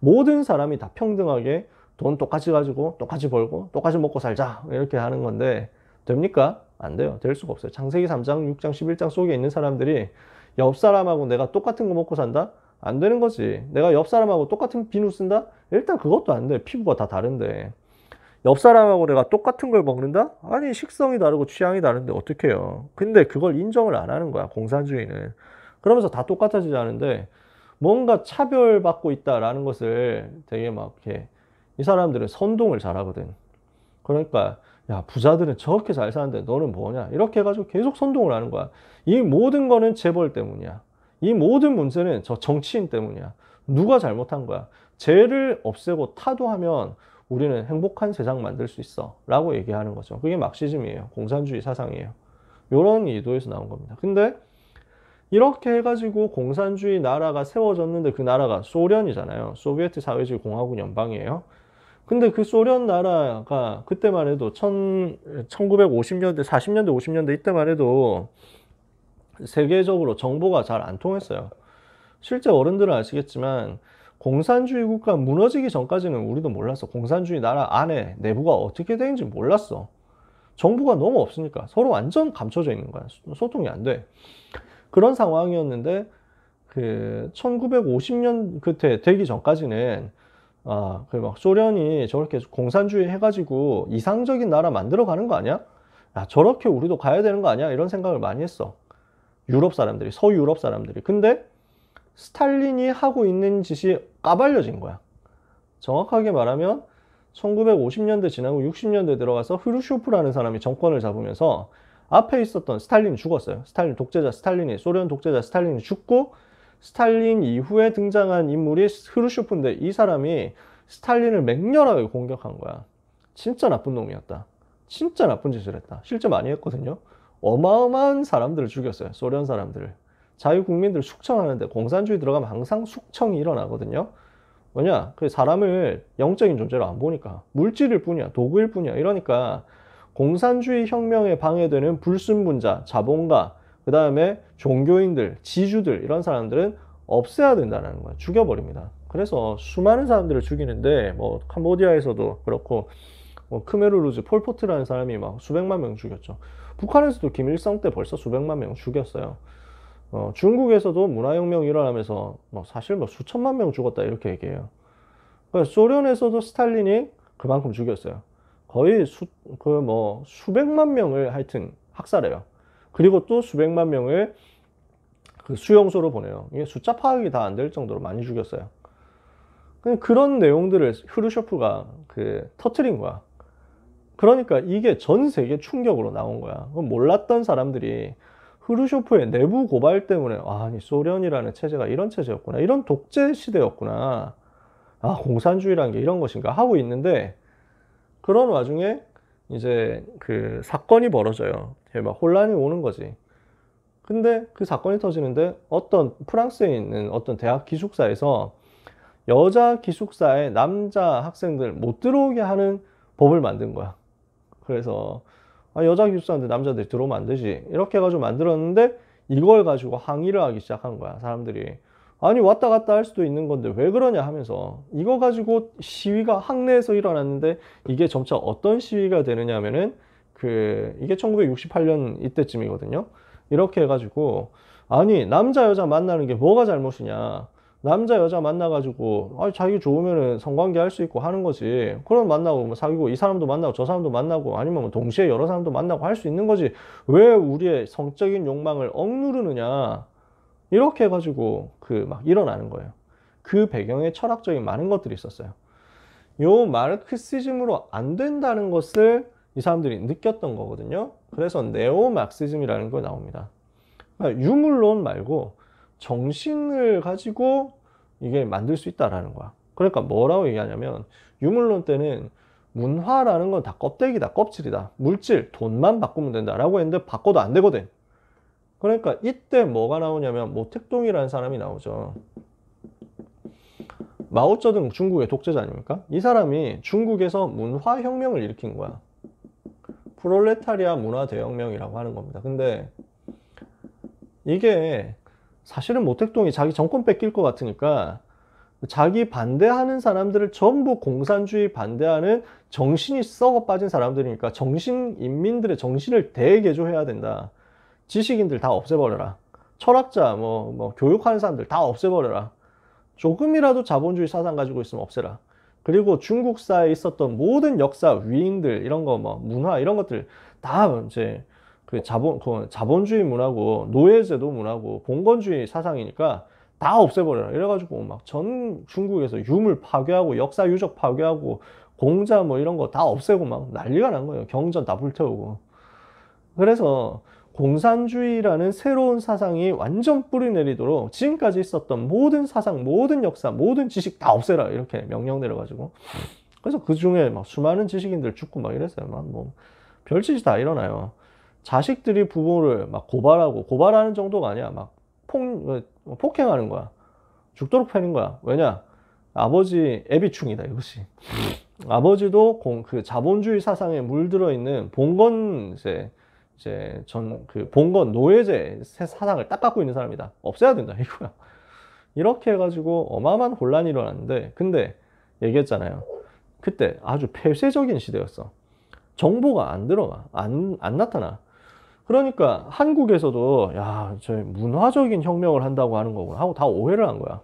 S1: 모든 사람이 다 평등하게 돈 똑같이 가지고 똑같이 벌고 똑같이 먹고 살자, 이렇게 하는 건데 됩니까? 안 돼요. 될 수가 없어요. 창세기 3장, 6장, 11장 속에 있는 사람들이 옆 사람하고 내가 똑같은 거 먹고 산다? 안 되는 거지. 내가 옆 사람하고 똑같은 비누 쓴다? 일단 그것도 안 돼. 피부가 다 다른데. 옆 사람하고 내가 똑같은 걸 먹는다? 아니, 식성이 다르고 취향이 다른데 어떡해요. 근데 그걸 인정을 안 하는 거야, 공산주의는. 그러면서 다 똑같아지지 않은데 뭔가 차별받고 있다라는 것을 되게 이렇게, 이 사람들은 선동을 잘하거든. 그러니까 야, 부자들은 저렇게 잘 사는데 너는 뭐냐, 이렇게 해가지고 계속 선동을 하는 거야. 이 모든 거는 재벌 때문이야. 이 모든 문제는 저 정치인 때문이야. 누가 잘못한 거야. 죄를 없애고 타도하면 우리는 행복한 세상 만들 수 있어 라고 얘기하는 거죠. 그게 막시즘이에요. 공산주의 사상이에요. 이런 의도에서 나온 겁니다. 근데 이렇게 해가지고 공산주의 나라가 세워졌는데 그 나라가 소련이잖아요. 소비에트 사회주의 공화국 연방이에요. 근데 그 소련 나라가 그때만 해도 1950년대, 40년대, 50년대 이때만 해도 세계적으로 정보가 잘 안 통했어요. 실제 어른들은 아시겠지만 공산주의 국가 무너지기 전까지는 우리도 몰랐어. 공산주의 나라 안에 내부가 어떻게 되는지 몰랐어. 정보가 너무 없으니까 서로 완전 감춰져 있는 거야. 소통이 안 돼. 그런 상황이었는데 그 1950년 그때 되기 전까지는 그 막 소련이 저렇게 공산주의 해가지고 이상적인 나라 만들어 가는 거 아니야? 저렇게 우리도 가야 되는 거 아니야? 이런 생각을 많이 했어. 유럽 사람들이, 서유럽 사람들이. 근데 스탈린이 하고 있는 짓이 까발려진 거야. 정확하게 말하면 1950년대 지나고 60년대 들어가서 흐루쇼프라는 사람이 정권을 잡으면서 앞에 있었던 스탈린이 죽었어요. 스탈린 독재자 스탈린이, 소련 독재자 스탈린이 죽고 스탈린 이후에 등장한 인물이 흐루쇼프인데 이 사람이 스탈린을 맹렬하게 공격한 거야. 진짜 나쁜 놈이었다. 진짜 나쁜 짓을 했다. 실제 많이 했거든요. 어마어마한 사람들을 죽였어요. 소련 사람들을. 자유국민들 숙청하는데 공산주의 들어가면 항상 숙청이 일어나거든요. 뭐냐? 그 사람을 영적인 존재로 안 보니까 물질일 뿐이야, 도구일 뿐이야. 이러니까 공산주의 혁명에 방해되는 불순분자, 자본가, 그 다음에 종교인들, 지주들 이런 사람들은 없애야 된다는 거야. 죽여버립니다. 그래서 수많은 사람들을 죽이는데 뭐 캄보디아에서도 그렇고 뭐 크메르루즈 폴포트라는 사람이 막 수백만 명 죽였죠. 북한에서도 김일성 때 벌써 수백만 명 죽였어요. 중국에서도 문화혁명 일어나면서 뭐 사실 뭐 수천만 명 죽었다 이렇게 얘기해요. 그러니까 소련에서도 스탈린이 그만큼 죽였어요. 거의 수백만 명을 하여튼 학살해요. 그리고 또 수백만 명을 그 수용소로 보내요. 이게 숫자 파악이 다 안 될 정도로 많이 죽였어요. 그런 내용들을 흐르쇼프가 터트린 거야. 그러니까 이게 전 세계 충격으로 나온 거야. 몰랐던 사람들이 흐르쇼프의 내부 고발 때문에 아니 소련이라는 체제가 이런 체제였구나, 이런 독재 시대였구나, 공산주의라는 게 이런 것인가 하고 있는데, 그런 와중에 이제 그 사건이 벌어져요. 막 혼란이 오는 거지. 근데 그 사건이 터지는데 어떤 프랑스에 있는 어떤 대학 기숙사에서 여자 기숙사에 남자 학생들 못 들어오게 하는 법을 만든 거야. 그래서 여자 기숙사인데 남자들이 들어오면 안 되지 이렇게 해가지고 만들었는데, 이걸 가지고 항의를 하기 시작한 거야. 사람들이 아니 왔다 갔다 할 수도 있는 건데 왜 그러냐 하면서 이거 가지고 시위가 학내에서 일어났는데, 이게 점차 어떤 시위가 되느냐 하면은 이게 1968년 이때쯤이거든요. 이렇게 해가지고 아니 남자 여자 만나는 게 뭐가 잘못이냐, 남자 여자 만나가지고 자기 좋으면은 성관계 할 수 있고 하는 거지. 그럼 만나고 뭐 사귀고 이 사람도 만나고 저 사람도 만나고 아니면 뭐 동시에 여러 사람도 만나고 할 수 있는 거지. 왜 우리의 성적인 욕망을 억누르느냐. 이렇게 해가지고 막 일어나는 거예요. 그 배경에 철학적인 많은 것들이 있었어요. 요 마르크시즘으로 안 된다는 것을 이 사람들이 느꼈던 거거든요. 그래서 네오 마르크시즘이라는 거 나옵니다. 그러니까 유물론 말고 정신을 가지고 이게 만들 수 있다라는 거야. 그러니까 뭐라고 얘기하냐면, 유물론 때는 문화라는 건 다 껍데기다, 껍질이다, 물질, 돈만 바꾸면 된다라고 했는데 바꿔도 안 되거든. 그러니까 이때 뭐가 나오냐면 모택동이라는 사람이 나오죠. 마오쩌둥 중국의 독재자 아닙니까? 이 사람이 중국에서 문화혁명을 일으킨 거야. 프롤레타리아 문화대혁명이라고 하는 겁니다. 근데 이게 사실은 모택동이 자기 정권 뺏길 것 같으니까 자기 반대하는 사람들을 전부 공산주의 반대하는 정신이 썩어 빠진 사람들이니까 인민들의 정신을 대개조해야 된다. 지식인들 다 없애버려라. 철학자, 교육하는 사람들 다 없애버려라. 조금이라도 자본주의 사상 가지고 있으면 없애라. 그리고 중국사에 있었던 모든 역사, 위인들, 이런 거, 문화, 이런 것들 다 이제 자본주의 문화고, 노예제도 문화고, 봉건주의 사상이니까 다 없애버려라. 이래가지고 막 전 중국에서 유물 파괴하고, 역사 유적 파괴하고, 공자 이런 거 다 없애고 막 난리가 난 거예요. 경전 다 불태우고. 그래서 공산주의라는 새로운 사상이 완전 뿌리 내리도록 지금까지 있었던 모든 사상, 모든 역사, 모든 지식 다 없애라. 이렇게 명령 내려가지고. 그래서 그 중에 막 수많은 지식인들 죽고 막 이랬어요. 막 뭐 별짓이 다 일어나요. 자식들이 부모를 막 고발하는 정도가 아니야. 막 폭행하는 거야. 죽도록 패는 거야. 왜냐? 아버지 애비충이다 이것이. 아버지도 그 자본주의 사상에 물들어 있는 봉건 봉건 노예제 사상을 딱 갖고 있는 사람이다. 없애야 된다 이거야. 이렇게 해가지고 어마어마한 혼란이 일어났는데, 근데 얘기했잖아요. 그때 아주 폐쇄적인 시대였어. 정보가 안 들어가, 안 나타나. 그러니까 한국에서도 야, 저 문화적인 혁명을 한다고 하는 거구나 하고 다 오해를 한 거야.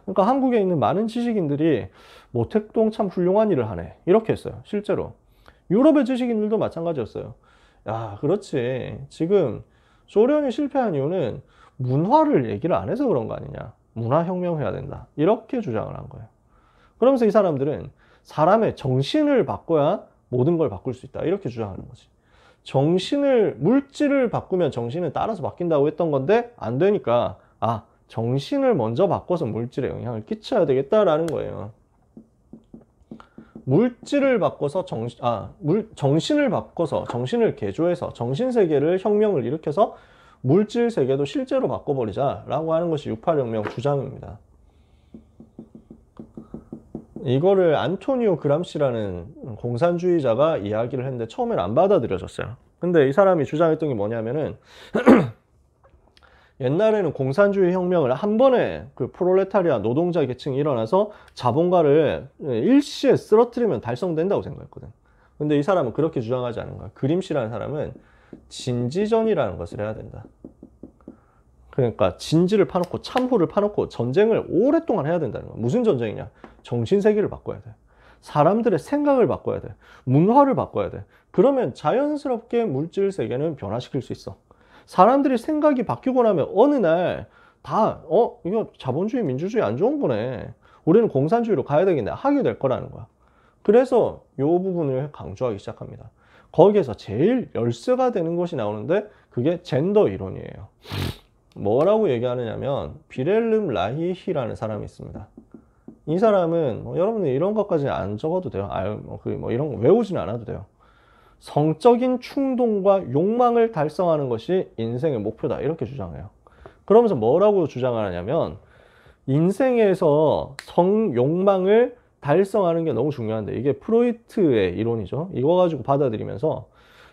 S1: 그러니까 한국에 있는 많은 지식인들이 모택동 참 훌륭한 일을 하네 이렇게 했어요. 실제로 유럽의 지식인들도 마찬가지였어요. 야, 그렇지. 지금 소련이 실패한 이유는 문화를 얘기를 안 해서 그런 거 아니냐. 문화혁명 해야 된다 이렇게 주장을 한 거예요. 그러면서 이 사람들은 사람의 정신을 바꿔야 모든 걸 바꿀 수 있다 이렇게 주장하는 거지. 물질을 바꾸면 정신은 따라서 바뀐다고 했던 건데 안 되니까 정신을 먼저 바꿔서 물질에 영향을 끼쳐야 되겠다라는 거예요. 물질을 바꿔서 정신을 바꿔서 정신을 개조해서 정신세계를 혁명을 일으켜서 물질 세계도 실제로 바꿔버리자라고 하는 것이 68혁명 주장입니다. 이거를 안토니오 그람시라는 공산주의자가 이야기를 했는데 처음엔 안 받아들여졌어요. 근데 이 사람이 주장했던 게 뭐냐면은 옛날에는 공산주의 혁명을 한 번에 그 프롤레타리아 노동자 계층이 일어나서 자본가를 일시에 쓰러뜨리면 달성된다고 생각했거든. 근데 이 사람은 그렇게 주장하지 않은 거야. 그림시라는 사람은 진지전이라는 것을 해야 된다. 그러니까 진지를 파놓고 참호를 파놓고 전쟁을 오랫동안 해야 된다는 거야. 무슨 전쟁이냐? 정신세계를 바꿔야 돼. 사람들의 생각을 바꿔야 돼. 문화를 바꿔야 돼. 그러면 자연스럽게 물질세계는 변화시킬 수 있어. 사람들이 생각이 바뀌고 나면 어느 날 이거 자본주의 민주주의 안 좋은 거네. 우리는 공산주의로 가야 되겠네. 하게 될 거라는 거야. 그래서 이 부분을 강조하기 시작합니다. 거기에서 제일 열쇠가 되는 것이 나오는데 그게 젠더 이론이에요. 뭐라고 얘기하느냐면 비렐름 라히히라는 사람이 있습니다. 이 사람은 여러분들 이런 것까지는 안 적어도 돼요. 이런 거 외우지는 않아도 돼요. 성적인 충동과 욕망을 달성하는 것이 인생의 목표다 이렇게 주장해요. 그러면서 뭐라고 주장하냐면 인생에서 욕망을 달성하는 게 너무 중요한데, 이게 프로이트의 이론이죠. 이거 가지고 받아들이면서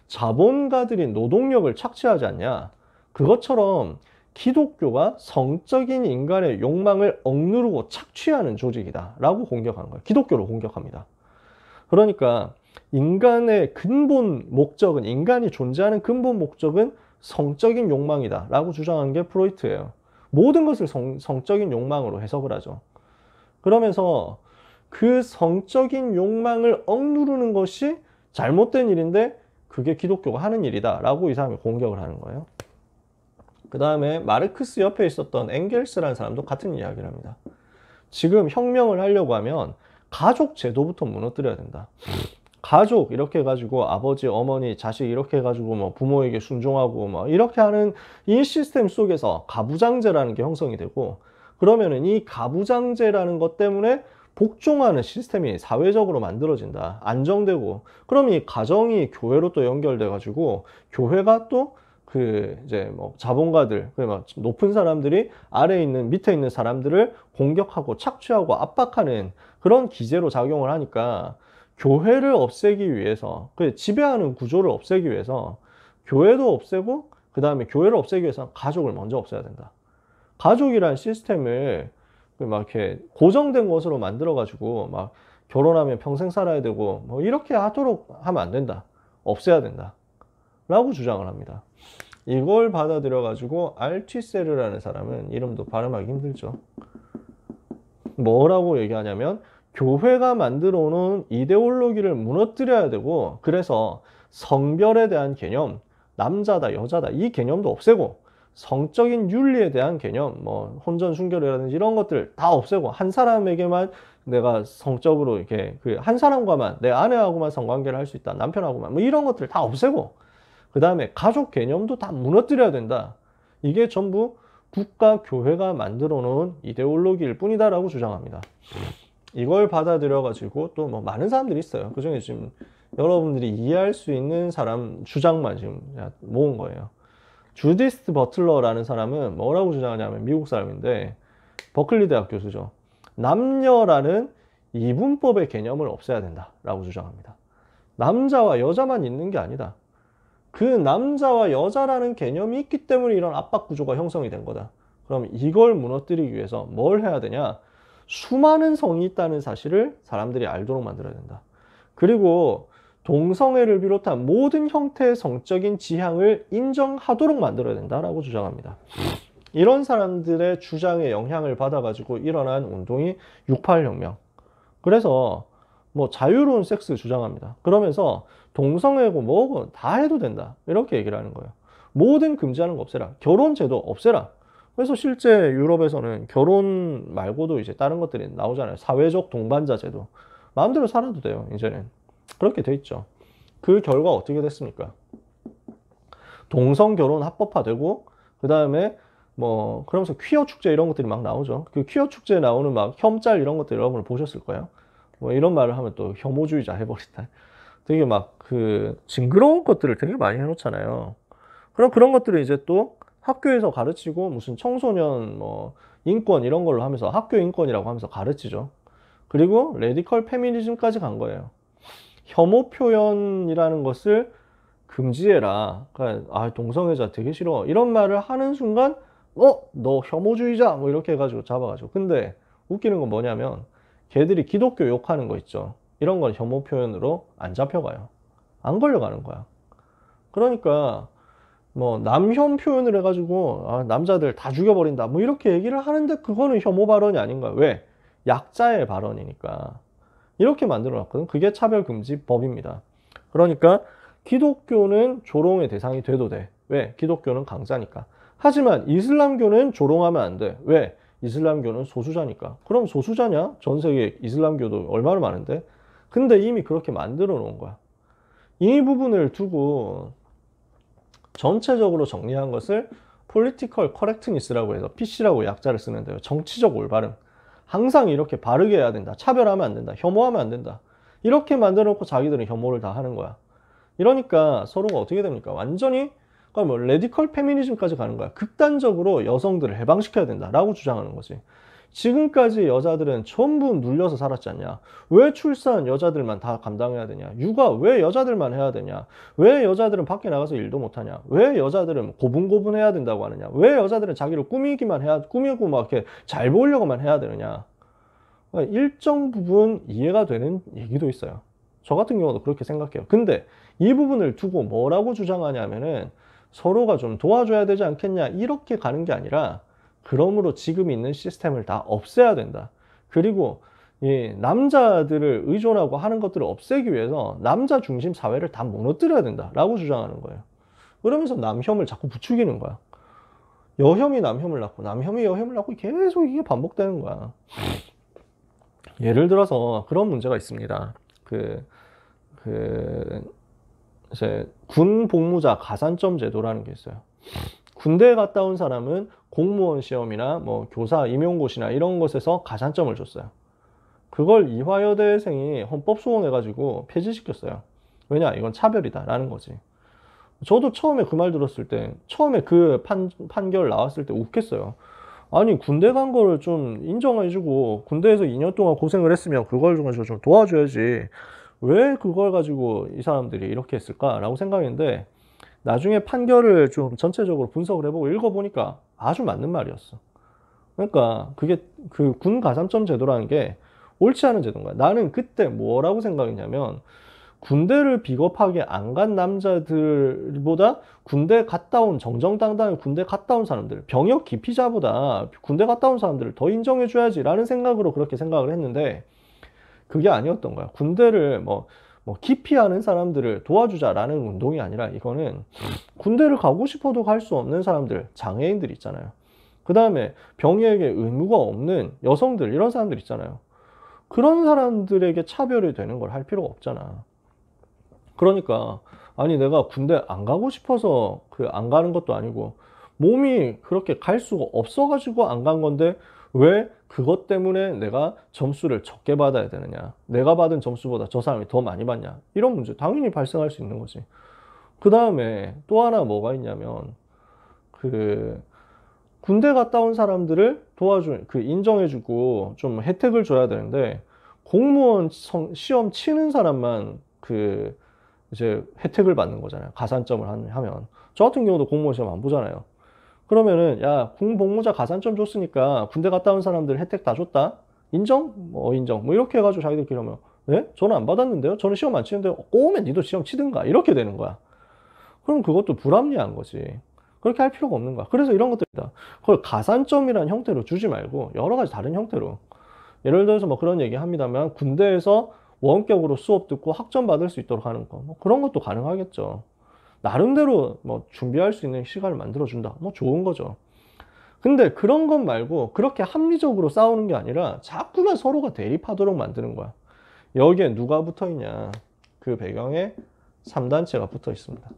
S1: 자본가들이 노동력을 착취하지 않냐, 그것처럼 기독교가 성적인 인간의 욕망을 억누르고 착취하는 조직이다 라고 공격하는 거예요. 기독교를 공격합니다. 그러니까 인간의 근본 목적은, 인간이 존재하는 근본 목적은 성적인 욕망이다 라고 주장한 게 프로이트예요. 모든 것을 성적인 욕망으로 해석을 하죠. 그러면서 그 성적인 욕망을 억누르는 것이 잘못된 일인데 그게 기독교가 하는 일이다 라고 이 사람이 공격을 하는 거예요. 그 다음에 마르크스 옆에 있었던 엥겔스라는 사람도 같은 이야기를 합니다. 지금 혁명을 하려고 하면 가족 제도부터 무너뜨려야 된다. 가족 이렇게 해가지고 아버지, 어머니, 자식 이렇게 해가지고 뭐 부모에게 순종하고 뭐 이렇게 하는 이 시스템 속에서 가부장제라는 게 형성이 되고, 그러면은 이 가부장제라는 것 때문에 복종하는 시스템이 사회적으로 만들어진다. 안정되고, 그럼 이 가정이 교회로 또 연결돼 가지고 교회가 또 이제 뭐 자본가들, 높은 사람들이 밑에 있는 사람들을 공격하고 착취하고 압박하는 그런 기제로 작용을 하니까, 교회를 없애기 위해서, 지배하는 구조를 없애기 위해서 교회도 없애고, 그 다음에 교회를 없애기 위해서 가족을 먼저 없애야 된다. 가족이란 시스템을 막 이렇게 고정된 것으로 만들어 가지고 막 결혼하면 평생 살아야 되고 뭐 이렇게 하도록 하면 안 된다. 없애야 된다 라고 주장을 합니다. 이걸 받아들여 가지고 알티세르라는 사람은, 이름도 발음하기 힘들죠, 뭐라고 얘기하냐면 교회가 만들어 놓은 이데올로기를 무너뜨려야 되고, 그래서 성별에 대한 개념, 남자다 여자다 이 개념도 없애고, 성적인 윤리에 대한 개념, 뭐 혼전 순결이라든지 이런 것들 다 없애고, 한 사람에게만 내가 성적으로 이렇게 한 사람과만, 내 아내하고만 성관계를 할 수 있다, 남편하고만, 뭐 이런 것들 다 없애고, 그 다음에 가족 개념도 다 무너뜨려야 된다. 이게 전부 국가 교회가 만들어 놓은 이데올로기일 뿐이다 라고 주장합니다. 이걸 받아들여 가지고 또 뭐 많은 사람들이 있어요. 그중에 지금 여러분들이 이해할 수 있는 사람 주장만 지금 모은 거예요. 주디스 버틀러라는 사람은 뭐라고 주장하냐면 미국 사람인데 버클리 대학 교수죠. 남녀라는 이분법의 개념을 없애야 된다라고 주장합니다. 남자와 여자만 있는 게 아니다. 그 남자와 여자라는 개념이 있기 때문에 이런 압박 구조가 형성이 된 거다. 그럼 이걸 무너뜨리기 위해서 뭘 해야 되냐? 수많은 성이 있다는 사실을 사람들이 알도록 만들어야 된다. 그리고 동성애를 비롯한 모든 형태의 성적인 지향을 인정하도록 만들어야 된다라고 주장합니다. 이런 사람들의 주장에 영향을 받아가지고 일어난 운동이 68혁명. 그래서 뭐 자유로운 섹스 주장합니다. 그러면서 동성애고 뭐고 다 해도 된다. 이렇게 얘기를 하는 거예요. 모든 금지하는 거 없애라. 결혼 제도 없애라. 그래서 실제 유럽에서는 결혼 말고도 이제 다른 것들이 나오잖아요. 사회적 동반자 제도. 마음대로 살아도 돼요. 이제는. 그렇게 돼 있죠. 그 결과 어떻게 됐습니까? 동성 결혼 합법화되고 그 다음에 뭐 그러면서 퀴어 축제 이런 것들이 막 나오죠. 그 퀴어 축제에 나오는 막 혐짤 이런 것들 여러분 보셨을 거예요. 뭐 이런 말을 하면 또 혐오주의자 해버린다. 되게 막 그 징그러운 것들을 되게 많이 해놓잖아요. 그럼 그런 것들을 이제 또 학교에서 가르치고 무슨 청소년 뭐 인권 이런 걸로 하면서 학교 인권이라고 하면서 가르치죠. 그리고 레디컬 페미니즘까지 간 거예요. 혐오 표현이라는 것을 금지해라. 그러니까 아 동성애자 되게 싫어. 이런 말을 하는 순간 너 혐오주의자 뭐 이렇게 해가지고 잡아가지고. 근데 웃기는 건 뭐냐면 걔들이 기독교 욕하는 거 있죠. 이런 건 혐오 표현으로 안 잡혀가요. 안 걸려가는 거야. 그러니까 뭐 남혐 표현을 해가지고 아, 남자들 다 죽여버린다 뭐 이렇게 얘기를 하는데 그거는 혐오 발언이 아닌가요? 왜? 약자의 발언이니까. 이렇게 만들어 놨거든. 그게 차별금지법입니다. 그러니까 기독교는 조롱의 대상이 돼도 돼. 왜? 기독교는 강자니까. 하지만 이슬람교는 조롱하면 안 돼. 왜? 이슬람교는 소수자니까. 그럼 소수자냐? 전 세계 이슬람교도 얼마나 많은데? 근데 이미 그렇게 만들어 놓은 거야. 이 부분을 두고 전체적으로 정리한 것을 Political Correctness라고 해서 PC라고 약자를 쓰는데요. 정치적 올바름. 항상 이렇게 바르게 해야 된다. 차별하면 안 된다. 혐오하면 안 된다. 이렇게 만들어 놓고 자기들은 혐오를 다 하는 거야. 이러니까 서로가 어떻게 됩니까? 완전히 그러니까 뭐 레디컬 페미니즘까지 가는 거야. 극단적으로 여성들을 해방시켜야 된다라고 주장하는 거지. 지금까지 여자들은 전부 눌려서 살았지 않냐? 왜 출산 여자들만 다 감당해야 되냐? 육아 왜 여자들만 해야 되냐? 왜 여자들은 밖에 나가서 일도 못하냐? 왜 여자들은 고분고분해야 된다고 하느냐? 왜 여자들은 자기를 꾸미고 막 이렇게 잘 보이려고만 해야 되느냐? 일정 부분 이해가 되는 얘기도 있어요. 저 같은 경우도 그렇게 생각해요. 근데 이 부분을 두고 뭐라고 주장하냐면은 서로가 좀 도와줘야 되지 않겠냐? 이렇게 가는 게 아니라 그러므로 지금 있는 시스템을 다 없애야 된다. 그리고 이 남자들을 의존하고 하는 것들을 없애기 위해서 남자 중심 사회를 다 무너뜨려야 된다라고 주장하는 거예요. 그러면서 남혐을 자꾸 부추기는 거야. 여혐이 남혐을 낳고 남혐이 여혐을 낳고 계속 이게 반복되는 거야. 예를 들어서 그런 문제가 있습니다. 이제 군 복무자 가산점 제도라는 게 있어요. 군대에 갔다 온 사람은 공무원 시험이나 뭐 교사 임용고시나 이런 것에서 가산점을 줬어요. 그걸 이화여대생이 헌법 소원해가지고 폐지시켰어요. 왜냐? 이건 차별이다라는 거지. 저도 처음에 그 말 들었을 때, 처음에 그 판결 나왔을 때 웃겠어요. 아니, 군대 간 거를 좀 인정해주고, 군대에서 2년 동안 고생을 했으면 그걸 좀 도와줘야지. 왜 그걸 가지고 이 사람들이 이렇게 했을까라고 생각했는데, 나중에 판결을 좀 전체적으로 분석을 해보고 읽어보니까 아주 맞는 말이었어. 그러니까 그게 그 군 가산점 제도라는 게 옳지 않은 제도인 거야. 나는 그때 뭐라고 생각했냐면 군대를 비겁하게 안 간 남자들보다 군대 갔다 온 정정당당한 군대 갔다 온 사람들, 병역 기피자보다 군대 갔다 온 사람들을 더 인정해줘야지 라는 생각으로 그렇게 생각을 했는데 그게 아니었던 거야. 군대를 뭐 기피하는 사람들을 도와주자라는 운동이 아니라 이거는 군대를 가고 싶어도 갈 수 없는 사람들, 장애인들 있잖아요. 그 다음에 병역에 의무가 없는 여성들, 이런 사람들 있잖아요. 그런 사람들에게 차별이 되는 걸 할 필요가 없잖아. 그러니까 아니 내가 군대 안 가고 싶어서 안 가는 것도 아니고 몸이 그렇게 갈 수가 없어가지고 안 간 건데 왜 그것 때문에 내가 점수를 적게 받아야 되느냐, 내가 받은 점수보다 저 사람이 더 많이 받냐, 이런 문제 당연히 발생할 수 있는 거지. 그 다음에 또 하나 뭐가 있냐면, 그 군대 갔다 온 사람들을 인정해주고 좀 혜택을 줘야 되는데, 공무원 시험 치는 사람만 이제 혜택을 받는 거잖아요. 가산점을 하면. 저 같은 경우도 공무원 시험 안 보잖아요. 그러면은, 야, 공복무자 가산점 줬으니까 군대 갔다 온 사람들 혜택 다 줬다? 인정? 뭐, 인정. 뭐, 이렇게 해가지고 자기들끼리 하면, 네? 저는 안 받았는데요? 저는 시험 안 치는데, 꼬우면 니도 시험 치든가. 이렇게 되는 거야. 그럼 그것도 불합리한 거지. 그렇게 할 필요가 없는 거야. 그래서 이런 것들이다. 그걸 가산점이라는 형태로 주지 말고, 여러 가지 다른 형태로. 예를 들어서 뭐 그런 얘기 합니다만, 군대에서 원격으로 수업 듣고 학점 받을 수 있도록 하는 거. 뭐 그런 것도 가능하겠죠. 나름대로 뭐 준비할 수 있는 시간을 만들어준다. 뭐 좋은 거죠. 근데 그런 것 말고 그렇게 합리적으로 싸우는 게 아니라 자꾸만 서로가 대립하도록 만드는 거야. 여기에 누가 붙어 있냐. 그 배경에 3단체가 붙어 있습니다.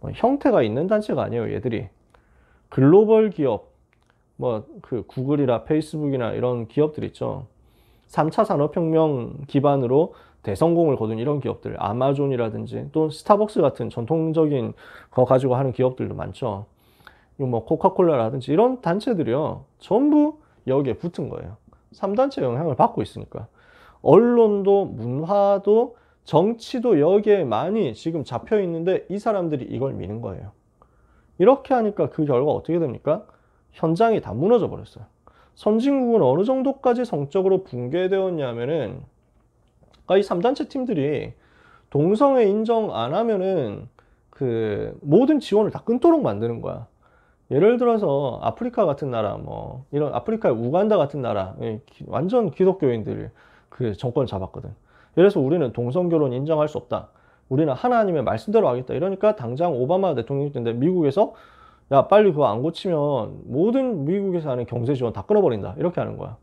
S1: 뭐 형태가 있는 단체가 아니에요, 얘들이. 글로벌 기업, 뭐 구글이나 페이스북이나 이런 기업들 있죠. 3차 산업혁명 기반으로 대성공을 거둔 이런 기업들, 아마존이라든지 또 스타벅스 같은 전통적인 거 가지고 하는 기업들도 많죠. 뭐 코카콜라라든지 이런 단체들이요, 전부 여기에 붙은 거예요. 3단체 영향을 받고 있으니까. 언론도 문화도 정치도 여기에 많이 지금 잡혀 있는데 이 사람들이 이걸 미는 거예요. 이렇게 하니까 그 결과 어떻게 됩니까? 현장이 다 무너져 버렸어요. 선진국은 어느 정도까지 성적으로 붕괴되었냐면은, 이 3단체 팀들이 동성애 인정 안 하면은 모든 지원을 다 끊도록 만드는 거야. 예를 들어서 아프리카 같은 나라, 뭐 이런 아프리카의 우간다 같은 나라, 완전 기독교인들 정권을 잡았거든. 예를 들어서 우리는 동성결혼 인정할 수 없다. 우리는 하나님의 말씀대로 하겠다. 이러니까 당장 오바마 대통령이 때인데 미국에서, 야, 빨리 그거 안 고치면 모든 미국에서 하는 경제 지원 다 끊어버린다. 이렇게 하는 거야.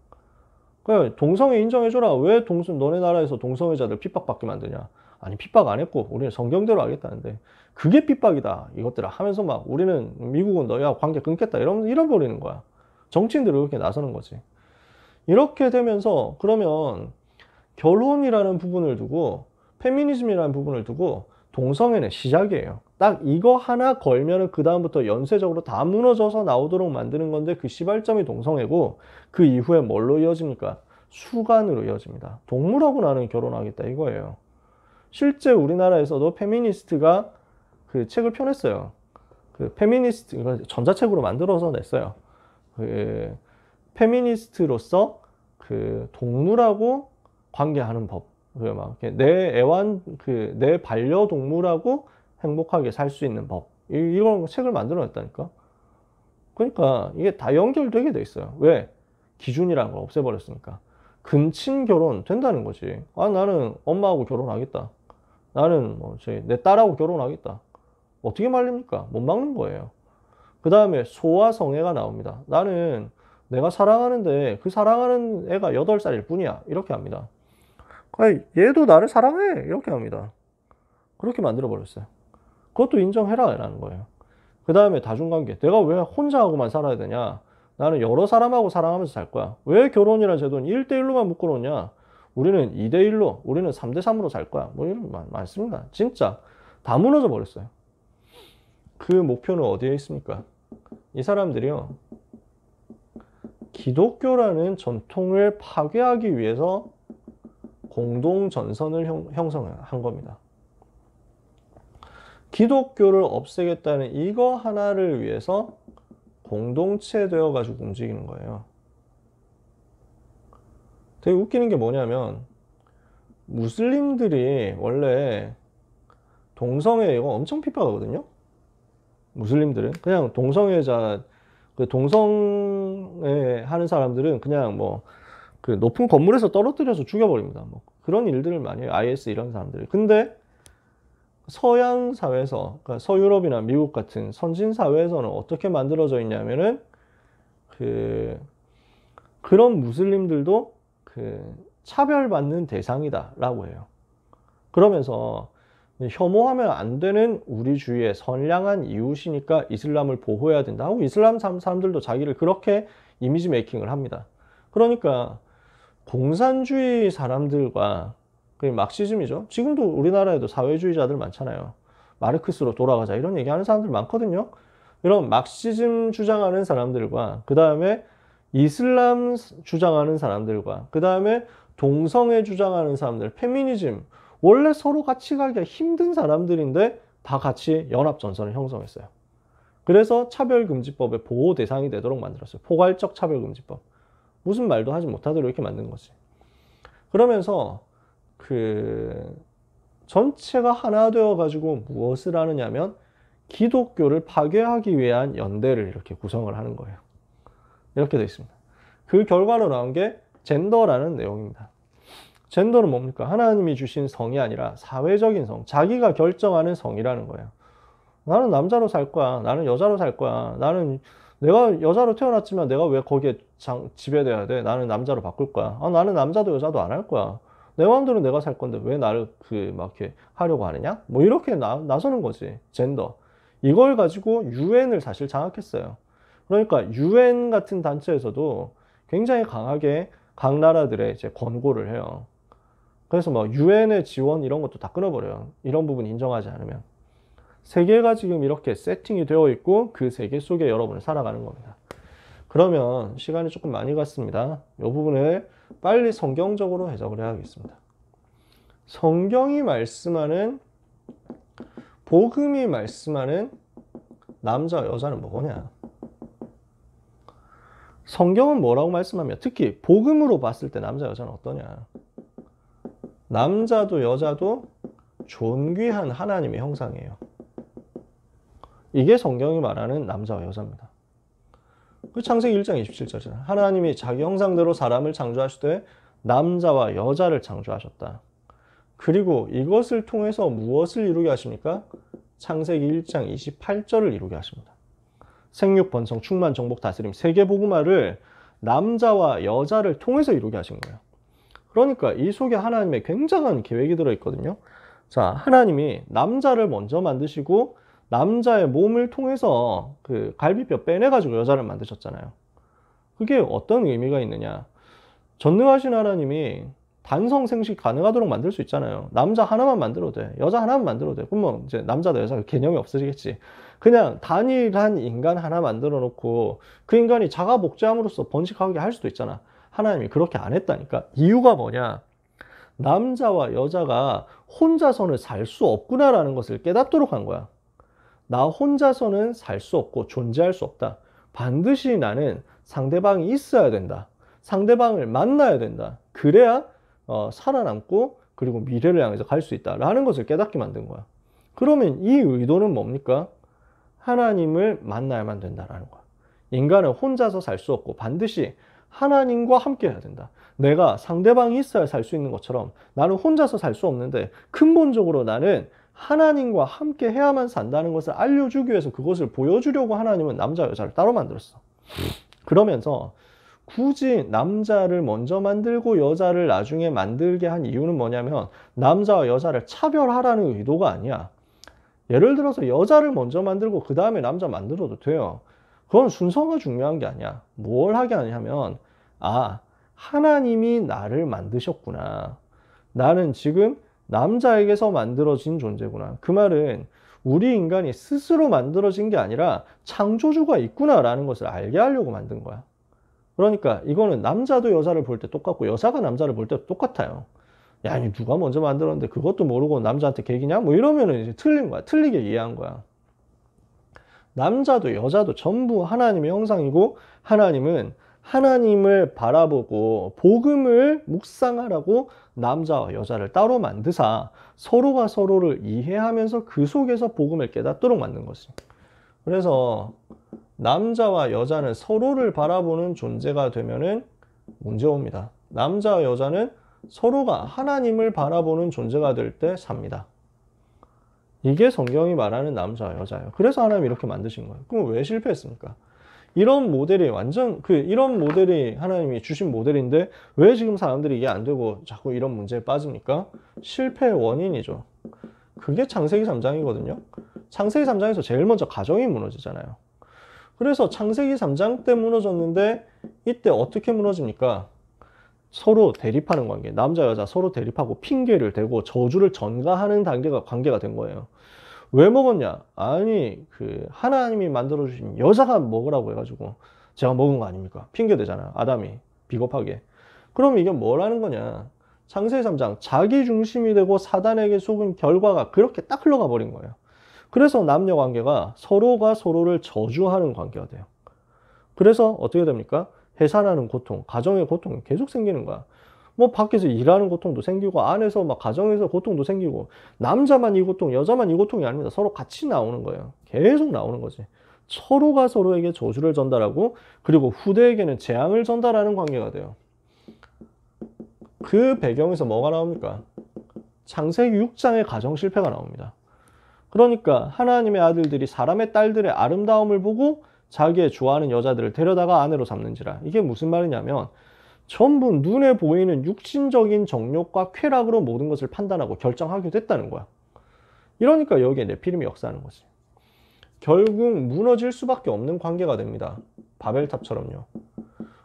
S1: 그래, 동성애 인정해줘라. 왜 너네 나라에서 동성애자들 핍박받게 만드냐. 아니, 핍박 안 했고 우리는 성경대로 하겠다는데 그게 핍박이다. 이것들아 하면서 막 우리는 미국은 너희하고 관계 끊겠다. 이러버리는 거야. 정치인들이 그렇게 나서는 거지. 이렇게 되면서 그러면 결혼이라는 부분을 두고, 페미니즘이라는 부분을 두고 동성애는 시작이에요. 딱 이거 하나 걸면은 그 다음부터 연쇄적으로 다 무너져서 나오도록 만드는 건데, 그 시발점이 동성애고, 그 이후에 뭘로 이어집니까? 수간으로 이어집니다. 동물하고 나는 결혼하겠다 이거예요. 실제 우리나라에서도 페미니스트가 책을 펴냈어요. 페미니스트, 이거 전자책으로 만들어서 냈어요. 페미니스트로서 동물하고 관계하는 법. 내 반려동물하고 행복하게 살 수 있는 법. 이런 책을 만들어냈다니까. 그러니까 이게 다 연결되게 돼 있어요. 왜? 기준이라는 걸 없애버렸으니까. 근친 결혼 된다는 거지. 아, 나는 엄마하고 결혼하겠다. 나는 내 딸하고 결혼하겠다. 어떻게 말립니까? 못 막는 거예요. 그 다음에 소와 성애가 나옵니다. 나는 내가 사랑하는데 그 사랑하는 애가 8살일 뿐이야. 이렇게 합니다. 얘도 나를 사랑해. 이렇게 합니다. 그렇게 만들어버렸어요. 그것도 인정해라. 라는 거예요. 그 다음에 다중관계. 내가 왜 혼자하고만 살아야 되냐? 나는 여러 사람하고 사랑하면서 살 거야. 왜 결혼이라는 제도는 1대1로만 묶어놓냐? 우리는 2대1로, 우리는 3대3으로 살 거야. 뭐 이런 말 많습니다. 진짜 다 무너져 버렸어요. 그 목표는 어디에 있습니까? 이 사람들이요, 기독교라는 전통을 파괴하기 위해서 공동전선을 형성한 겁니다. 기독교를 없애겠다는 이거 하나를 위해서 공동체 되어가지고 움직이는 거예요. 되게 웃기는 게 뭐냐면, 무슬림들이 원래 동성애 이거 엄청 핍박하거든요. 무슬림들은 그냥 동성애자, 동성애 하는 사람들은 그냥 높은 건물에서 떨어뜨려서 죽여버립니다. 그런 일들을 많이 해요. IS 이런 사람들이. 근데 서양 사회에서, 그러니까 서유럽이나 미국 같은 선진 사회에서는 어떻게 만들어져 있냐면은, 그런 무슬림들도 차별받는 대상이다 라고 해요. 그러면서 혐오하면 안 되는 우리 주위의 선량한 이웃이니까 이슬람을 보호해야 된다 하고, 이슬람 사람들도 자기를 그렇게 이미지 메이킹을 합니다. 그러니까 공산주의 사람들과 그게 막시즘이죠. 지금도 우리나라에도 사회주의자들 많잖아요. 마르크스로 돌아가자 이런 얘기하는 사람들 많거든요. 이런 막시즘 주장하는 사람들과 그 다음에 이슬람 주장하는 사람들과 그 다음에 동성애 주장하는 사람들, 페미니즘 원래 서로 같이 가기가 힘든 사람들인데 다 같이 연합전선을 형성했어요. 그래서 차별금지법의 보호 대상이 되도록 만들었어요. 포괄적 차별금지법. 무슨 말도 하지 못하도록 이렇게 만든 거지. 그러면서 그 전체가 하나 되어 가지고 무엇을 하느냐면 기독교를 파괴하기 위한 연대를 이렇게 구성을 하는 거예요. 이렇게 되어 있습니다. 그 결과로 나온 게 젠더라는 내용입니다. 젠더는 뭡니까? 하나님이 주신 성이 아니라 사회적인 성, 자기가 결정하는 성이라는 거예요. 나는 남자로 살 거야. 나는 여자로 살 거야. 내가 여자로 태어났지만 내가 왜 거기에 지배돼야 돼? 나는 남자로 바꿀 거야. 나는 남자도 여자도 안 할 거야. 내 마음대로 내가 살 건데 왜 나를 막 이렇게 하려고 하느냐? 뭐 이렇게 나서는 거지. 젠더. 이걸 가지고 유엔을 사실 장악했어요. 그러니까 유엔 같은 단체에서도 굉장히 강하게 각 나라들의 이제 권고를 해요. 그래서 뭐 유엔의 지원 이런 것도 다 끊어버려요. 이런 부분 인정하지 않으면. 세계가 지금 이렇게 세팅이 되어 있고 그 세계 속에 여러분을 살아가는 겁니다. 그러면 시간이 조금 많이 갔습니다. 이 부분을 빨리 성경적으로 해석을 해야겠습니다. 성경이 말씀하는 복음이 말씀하는 남자와 여자는 뭐냐? 성경은 뭐라고 말씀하며 특히 복음으로 봤을 때 남자 여자는 어떠냐? 남자도 여자도 존귀한 하나님의 형상이에요. 이게 성경이 말하는 남자와 여자입니다. 그 창세기 1장 27절이잖아요. 하나님이 자기 형상대로 사람을 창조하실 때 남자와 여자를 창조하셨다. 그리고 이것을 통해서 무엇을 이루게 하십니까? 창세기 1장 28절을 이루게 하십니다. 생육, 번성, 충만, 정복, 다스림, 세계복음화를 남자와 여자를 통해서 이루게 하신 거예요. 그러니까 이 속에 하나님의 굉장한 계획이 들어있거든요. 자, 하나님이 남자를 먼저 만드시고 남자의 몸을 통해서 그 갈비뼈 빼내가지고 여자를 만드셨잖아요. 그게 어떤 의미가 있느냐. 전능하신 하나님이 단성 생식 가능하도록 만들 수 있잖아요. 남자 하나만 만들어도 돼. 여자 하나만 만들어도 돼. 그러면 이제 남자다 여자 개념이 없어지겠지. 그냥 단일한 인간 하나 만들어 놓고 그 인간이 자가 복제함으로써 번식하게 할 수도 있잖아. 하나님이 그렇게 안 했다니까. 이유가 뭐냐. 남자와 여자가 혼자서는 살 수 없구나라는 것을 깨닫도록 한 거야. 나 혼자서는 살 수 없고 존재할 수 없다. 반드시 나는 상대방이 있어야 된다. 상대방을 만나야 된다. 그래야 살아남고 그리고 미래를 향해서 갈 수 있다라는 것을 깨닫게 만든 거야. 그러면 이 의도는 뭡니까? 하나님을 만나야만 된다라는 거야. 인간은 혼자서 살 수 없고 반드시 하나님과 함께 해야 된다. 내가 상대방이 있어야 살 수 있는 것처럼 나는 혼자서 살 수 없는데 근본적으로 나는 하나님과 함께 해야만 산다는 것을 알려주기 위해서 그것을 보여주려고 하나님은 남자 여자를 따로 만들었어. 그러면서 굳이 남자를 먼저 만들고 여자를 나중에 만들게 한 이유는 뭐냐면 남자와 여자를 차별하라는 의도가 아니야. 예를 들어서 여자를 먼저 만들고 그 다음에 남자 만들어도 돼요. 그건 순서가 중요한 게 아니야. 뭘 하게 하냐면 하나님이 나를 만드셨구나. 나는 지금 남자에게서 만들어진 존재구나. 그 말은 우리 인간이 스스로 만들어진 게 아니라 창조주가 있구나라는 것을 알게 하려고 만든 거야. 그러니까 이거는 남자도 여자를 볼 때 똑같고 여자가 남자를 볼 때도 똑같아요. 야, 이 누가 먼저 만들었는데 그것도 모르고 남자한테 계기냐? 뭐 이러면은 이제 틀린 거야. 틀리게 이해한 거야. 남자도 여자도 전부 하나님의 형상이고 하나님은 하나님을 바라보고 복음을 묵상하라고 남자와 여자를 따로 만드사 서로가 서로를 이해하면서 그 속에서 복음을 깨닫도록 만든 거지. 그래서 남자와 여자는 서로를 바라보는 존재가 되면은 문제 옵니다. 남자와 여자는 서로가 하나님을 바라보는 존재가 될 때 삽니다. 이게 성경이 말하는 남자와 여자예요. 그래서 하나님이 이렇게 만드신 거예요. 그럼 왜 실패했습니까? 이런 모델이 이런 모델이 하나님이 주신 모델인데 왜 지금 사람들이 이게 안 되고 자꾸 이런 문제에 빠집니까? 실패의 원인이죠. 그게 창세기 3장이거든요. 창세기 3장에서 제일 먼저 가정이 무너지잖아요. 그래서 창세기 3장 때 무너졌는데 이때 어떻게 무너집니까? 서로 대립하는 관계, 남자 여자 서로 대립하고 핑계를 대고 저주를 전가하는 관계가 된 거예요. 왜 먹었냐? 아니 그 하나님이 만들어주신 여자가 먹으라고 해가지고 제가 먹은 거 아닙니까? 핑계 대잖아, 아담이 비겁하게. 그럼 이게 뭐라는 거냐? 창세기 3장 자기 중심이 되고 사단에게 속은 결과가 그렇게 딱 흘러가 버린 거예요. 그래서 남녀 관계가 서로가 서로를 저주하는 관계가 돼요. 그래서 어떻게 됩니까? 해산하는 고통, 가정의 고통이 계속 생기는 거야. 뭐 밖에서 일하는 고통도 생기고 안에서 막 가정에서 고통도 생기고, 남자만 이 고통, 여자만 이 고통이 아닙니다. 서로 같이 나오는 거예요. 계속 나오는 거지. 서로가 서로에게 저주를 전달하고, 그리고 후대에게는 재앙을 전달하는 관계가 돼요. 그 배경에서 뭐가 나옵니까? 창세기 6장의 가정 실패가 나옵니다. 그러니까 하나님의 아들들이 사람의 딸들의 아름다움을 보고 자기의 좋아하는 여자들을 데려다가 아내로 삼는지라. 이게 무슨 말이냐면 전부 눈에 보이는 육신적인 정욕과 쾌락으로 모든 것을 판단하고 결정하게 됐다는 거야. 이러니까 여기에 네피림이 역사하는 거지. 결국 무너질 수밖에 없는 관계가 됩니다. 바벨탑처럼요.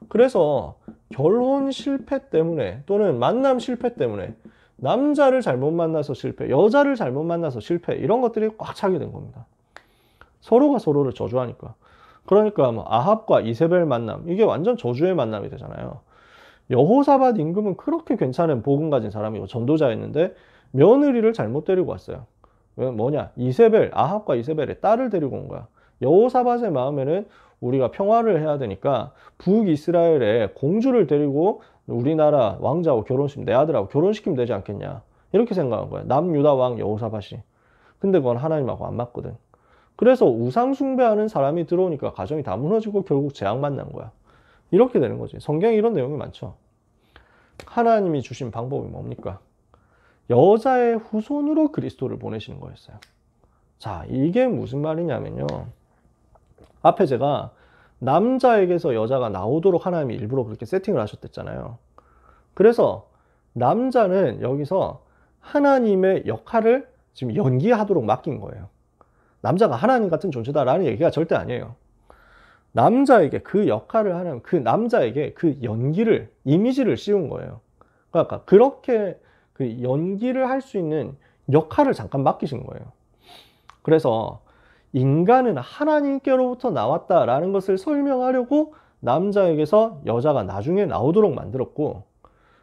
S1: 그래서 결혼 실패 때문에 또는 만남 실패 때문에 남자를 잘못 만나서 실패, 여자를 잘못 만나서 실패, 이런 것들이 꽉 차게 된 겁니다. 서로가 서로를 저주하니까. 그러니까 뭐 아합과 이세벨 만남, 이게 완전 저주의 만남이 되잖아요. 여호사밧 임금은 그렇게 괜찮은 복음 가진 사람이고 전도자였는데 며느리를 잘못 데리고 왔어요. 뭐냐? 아합과 이세벨의 딸을 데리고 온 거야. 여호사밧의 마음에는 우리가 평화를 해야 되니까 북이스라엘의 공주를 데리고 우리나라 왕자하고 내 아들하고 결혼시키면 되지 않겠냐, 이렇게 생각한 거야. 남유다 왕 여호사밧이. 근데 그건 하나님하고 안 맞거든. 그래서 우상 숭배하는 사람이 들어오니까 가정이 다 무너지고 결국 재앙 만난 거야. 이렇게 되는 거지. 성경에 이런 내용이 많죠. 하나님이 주신 방법이 뭡니까? 여자의 후손으로 그리스도를 보내시는 거였어요. 자, 이게 무슨 말이냐면요, 앞에 제가 남자에게서 여자가 나오도록 하나님이 일부러 그렇게 세팅을 하셨댔잖아요. 그래서 남자는 여기서 하나님의 역할을 지금 연기하도록 맡긴 거예요. 남자가 하나님 같은 존재다라는 얘기가 절대 아니에요. 남자에게 그 역할을 하는, 그 남자에게 그 연기를, 이미지를 씌운 거예요. 그러니까 그렇게 그 연기를 할 수 있는 역할을 잠깐 맡기신 거예요. 그래서 인간은 하나님께로부터 나왔다라는 것을 설명하려고 남자에게서 여자가 나중에 나오도록 만들었고,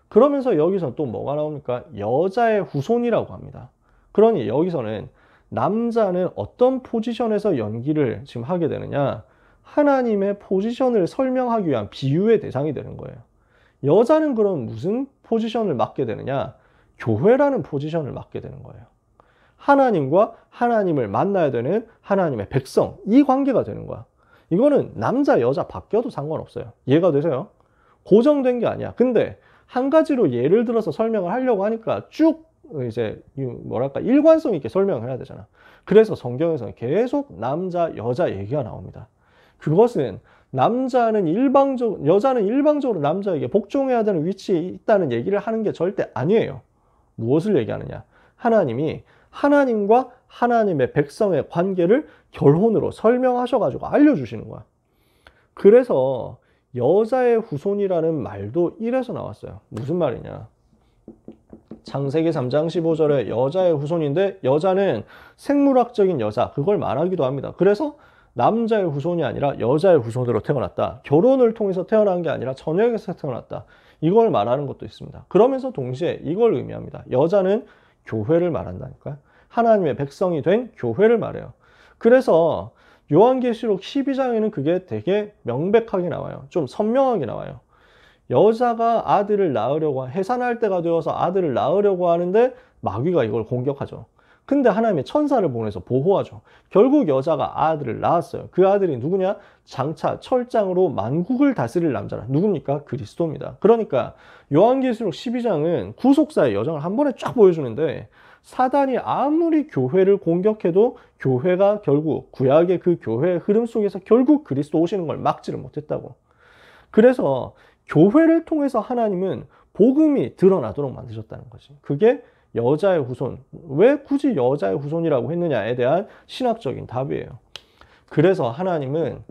S1: 그러면서 여기서 또 뭐가 나옵니까? 여자의 후손이라고 합니다. 그러니 여기서는 남자는 어떤 포지션에서 연기를 지금 하게 되느냐? 하나님의 포지션을 설명하기 위한 비유의 대상이 되는 거예요. 여자는 그럼 무슨 포지션을 맡게 되느냐? 교회라는 포지션을 맡게 되는 거예요. 하나님과 하나님을 만나야 되는 하나님의 백성, 이 관계가 되는 거야. 이거는 남자 여자 바뀌어도 상관없어요. 이해가 되세요? 고정된 게 아니야. 근데 한 가지로 예를 들어서 설명을 하려고 하니까 쭉 이제 뭐랄까 일관성 있게 설명을 해야 되잖아. 그래서 성경에서는 계속 남자 여자 얘기가 나옵니다. 그것은 여자는 일방적으로 남자에게 복종해야 되는 위치에 있다는 얘기를 하는 게 절대 아니에요. 무엇을 얘기하느냐? 하나님이 하나님과 하나님의 백성의 관계를 결혼으로 설명하셔가지고 알려주시는 거야. 그래서 여자의 후손이라는 말도 이래서 나왔어요. 무슨 말이냐? 창세기 3장 15절에 여자의 후손인데, 여자는 생물학적인 여자, 그걸 말하기도 합니다. 그래서 남자의 후손이 아니라 여자의 후손으로 태어났다. 결혼을 통해서 태어난 게 아니라 처녀에게서 태어났다. 이걸 말하는 것도 있습니다. 그러면서 동시에 이걸 의미합니다. 여자는 교회를 말한다니까요. 하나님의 백성이 된 교회를 말해요. 그래서 요한계시록 12장에는 그게 되게 명백하게 나와요. 좀 선명하게 나와요. 여자가 아들을 낳으려고, 해산할 때가 되어서 아들을 낳으려고 하는데 마귀가 이걸 공격하죠. 근데 하나님의 천사를 보내서 보호하죠. 결국 여자가 아들을 낳았어요. 그 아들이 누구냐? 장차 철장으로 만국을 다스릴 남자라. 누굽니까? 그리스도입니다. 그러니까 요한계시록 12장은 구속사의 여정을 한 번에 쫙 보여주는데, 사단이 아무리 교회를 공격해도 교회가 결국 구약의 그 교회의 흐름 속에서 결국 그리스도 오시는 걸 막지를 못했다고. 그래서 교회를 통해서 하나님은 복음이 드러나도록 만드셨다는 거지. 그게 여자의 후손. 왜 굳이 여자의 후손이라고 했느냐에 대한 신학적인 답이에요. 그래서 하나님은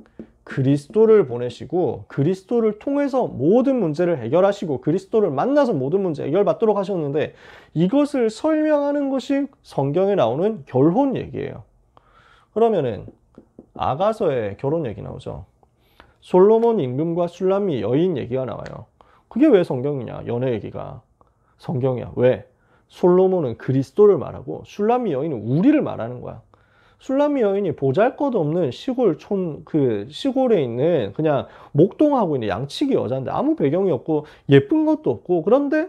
S1: 그리스도를 보내시고 그리스도를 통해서 모든 문제를 해결하시고 그리스도를 만나서 모든 문제 해결받도록 하셨는데 이것을 설명하는 것이 성경에 나오는 결혼 얘기예요. 그러면은 아가서에 결혼 얘기 나오죠. 솔로몬 임금과 술람미 여인 얘기가 나와요. 그게 왜 성경이냐? 연애 얘기가. 성경이야. 왜? 솔로몬은 그리스도를 말하고 술람미 여인은 우리를 말하는 거야. 술람미 여인이 보잘것없는 시골에 있는 그냥 목동하고 있는 양치기 여자인데 아무 배경이 없고 예쁜 것도 없고 그런데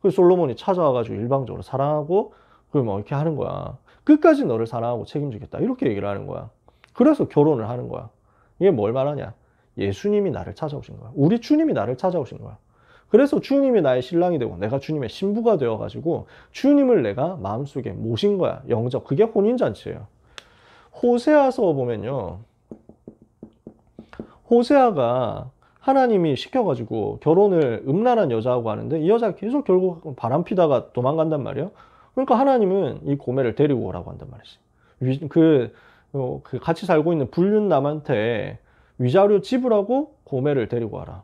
S1: 그 솔로몬이 찾아와가지고 일방적으로 사랑하고 그걸 뭐 이렇게 하는 거야. 끝까지 너를 사랑하고 책임지겠다. 이렇게 얘기를 하는 거야. 그래서 결혼을 하는 거야. 이게 뭘 말하냐? 예수님이 나를 찾아오신 거야. 우리 주님이 나를 찾아오신 거야. 그래서 주님이 나의 신랑이 되고 내가 주님의 신부가 되어가지고 주님을 내가 마음속에 모신 거야. 영접. 그게 혼인잔치예요. 호세아서 보면요. 호세아가 하나님이 시켜가지고 결혼을 음란한 여자하고 하는데 이 여자가 계속 결국 바람 피다가 도망간단 말이에요. 그러니까 하나님은 이 고멜을 데리고 오라고 한단 말이지. 그 같이 살고 있는 불륜남한테 위자료 지불하고 고멜을 데리고 와라.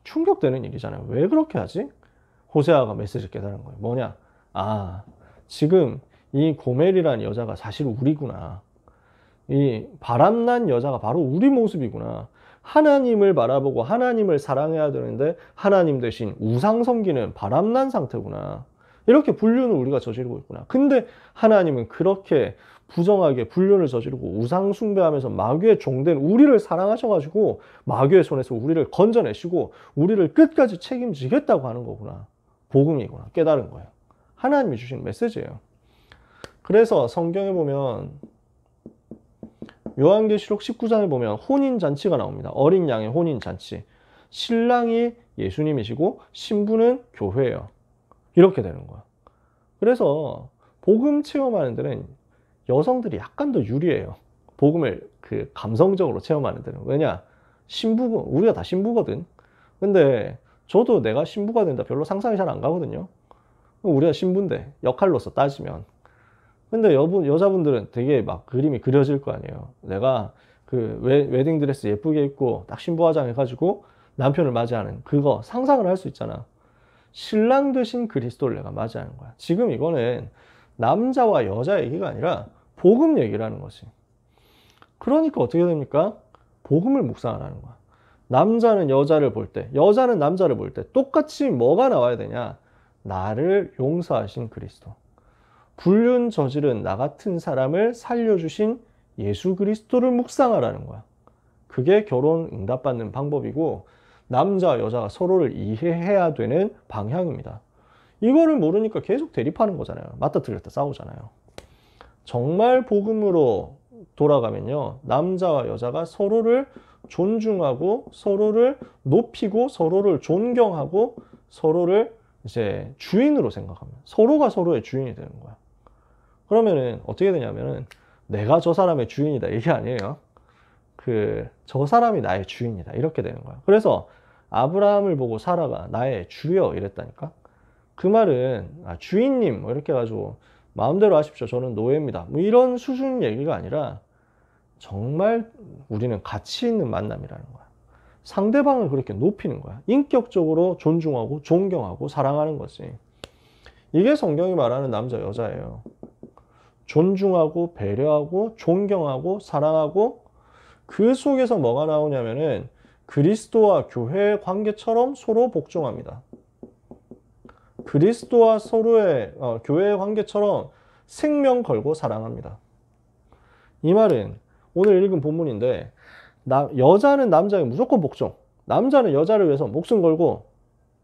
S1: 충격되는 일이잖아요. 왜 그렇게 하지? 호세아가 메시지를 깨달은 거예요. 뭐냐? 아, 지금 이 고멜이라는 여자가 사실 우리구나. 이 바람난 여자가 바로 우리 모습이구나. 하나님을 바라보고 하나님을 사랑해야 되는데 하나님 대신 우상 섬기는 바람난 상태구나. 이렇게 불륜을 우리가 저지르고 있구나. 근데 하나님은 그렇게 부정하게 불륜을 저지르고 우상 숭배하면서 마귀의 종된 우리를 사랑하셔가지고 마귀의 손에서 우리를 건져내시고 우리를 끝까지 책임지겠다고 하는 거구나. 복음이구나. 깨달은 거예요. 하나님이 주신 메시지예요. 그래서 성경에 보면 요한계시록 19장에 보면 혼인잔치가 나옵니다. 어린 양의 혼인잔치. 신랑이 예수님이시고 신부는 교회예요. 이렇게 되는 거야. 그래서 복음 체험하는 데는 여성들이 약간 더 유리해요. 복음을 감성적으로 체험하는 데는. 왜냐? 우리가 다 신부거든. 근데 저도 내가 신부가 된다 별로 상상이 잘 안 가거든요. 우리가 신부인데 역할로서 따지면. 근데 여자분들은 되게 막 그림이 그려질 거 아니에요. 내가 웨딩드레스 예쁘게 입고 딱 신부 화장해가지고 남편을 맞이하는 그거 상상을 할 수 있잖아. 신랑 되신 그리스도를 내가 맞이하는 거야. 지금 이거는 남자와 여자 얘기가 아니라 복음 얘기를 하는 거지. 그러니까 어떻게 됩니까? 복음을 묵상하라는 거야. 남자는 여자를 볼 때, 여자는 남자를 볼 때 똑같이 뭐가 나와야 되냐? 나를 용서하신 그리스도. 불륜 저지른 나 같은 사람을 살려주신 예수 그리스도를 묵상하라는 거야. 그게 결혼 응답받는 방법이고 남자와 여자가 서로를 이해해야 되는 방향입니다. 이거를 모르니까 계속 대립하는 거잖아요. 맞다 틀렸다 싸우잖아요. 정말 복음으로 돌아가면요. 남자와 여자가 서로를 존중하고 서로를 높이고 서로를 존경하고 서로를 이제 주인으로 생각합니다. 서로가 서로의 주인이 되는 거야. 그러면은 어떻게 되냐면은 내가 저 사람의 주인이다 이게 아니에요. 저 사람이 나의 주인이다 이렇게 되는 거야. 그래서 아브라함을 보고 사라가 나의 주여 이랬다니까. 그 말은 주인님 뭐 이렇게 해가지고 마음대로 하십시오. 저는 노예입니다. 뭐 이런 수준 얘기가 아니라 정말 우리는 가치 있는 만남이라는 거야. 상대방을 그렇게 높이는 거야. 인격적으로 존중하고 존경하고 사랑하는 거지. 이게 성경이 말하는 남자 여자예요. 존중하고 배려하고 존경하고 사랑하고 그 속에서 뭐가 나오냐면은 그리스도와 교회의 관계처럼 서로 복종합니다. 그리스도와 서로의 교회의 관계처럼 생명 걸고 사랑합니다. 이 말은 오늘 읽은 본문인데 여자는 남자에게 무조건 복종, 남자는 여자를 위해서 목숨 걸고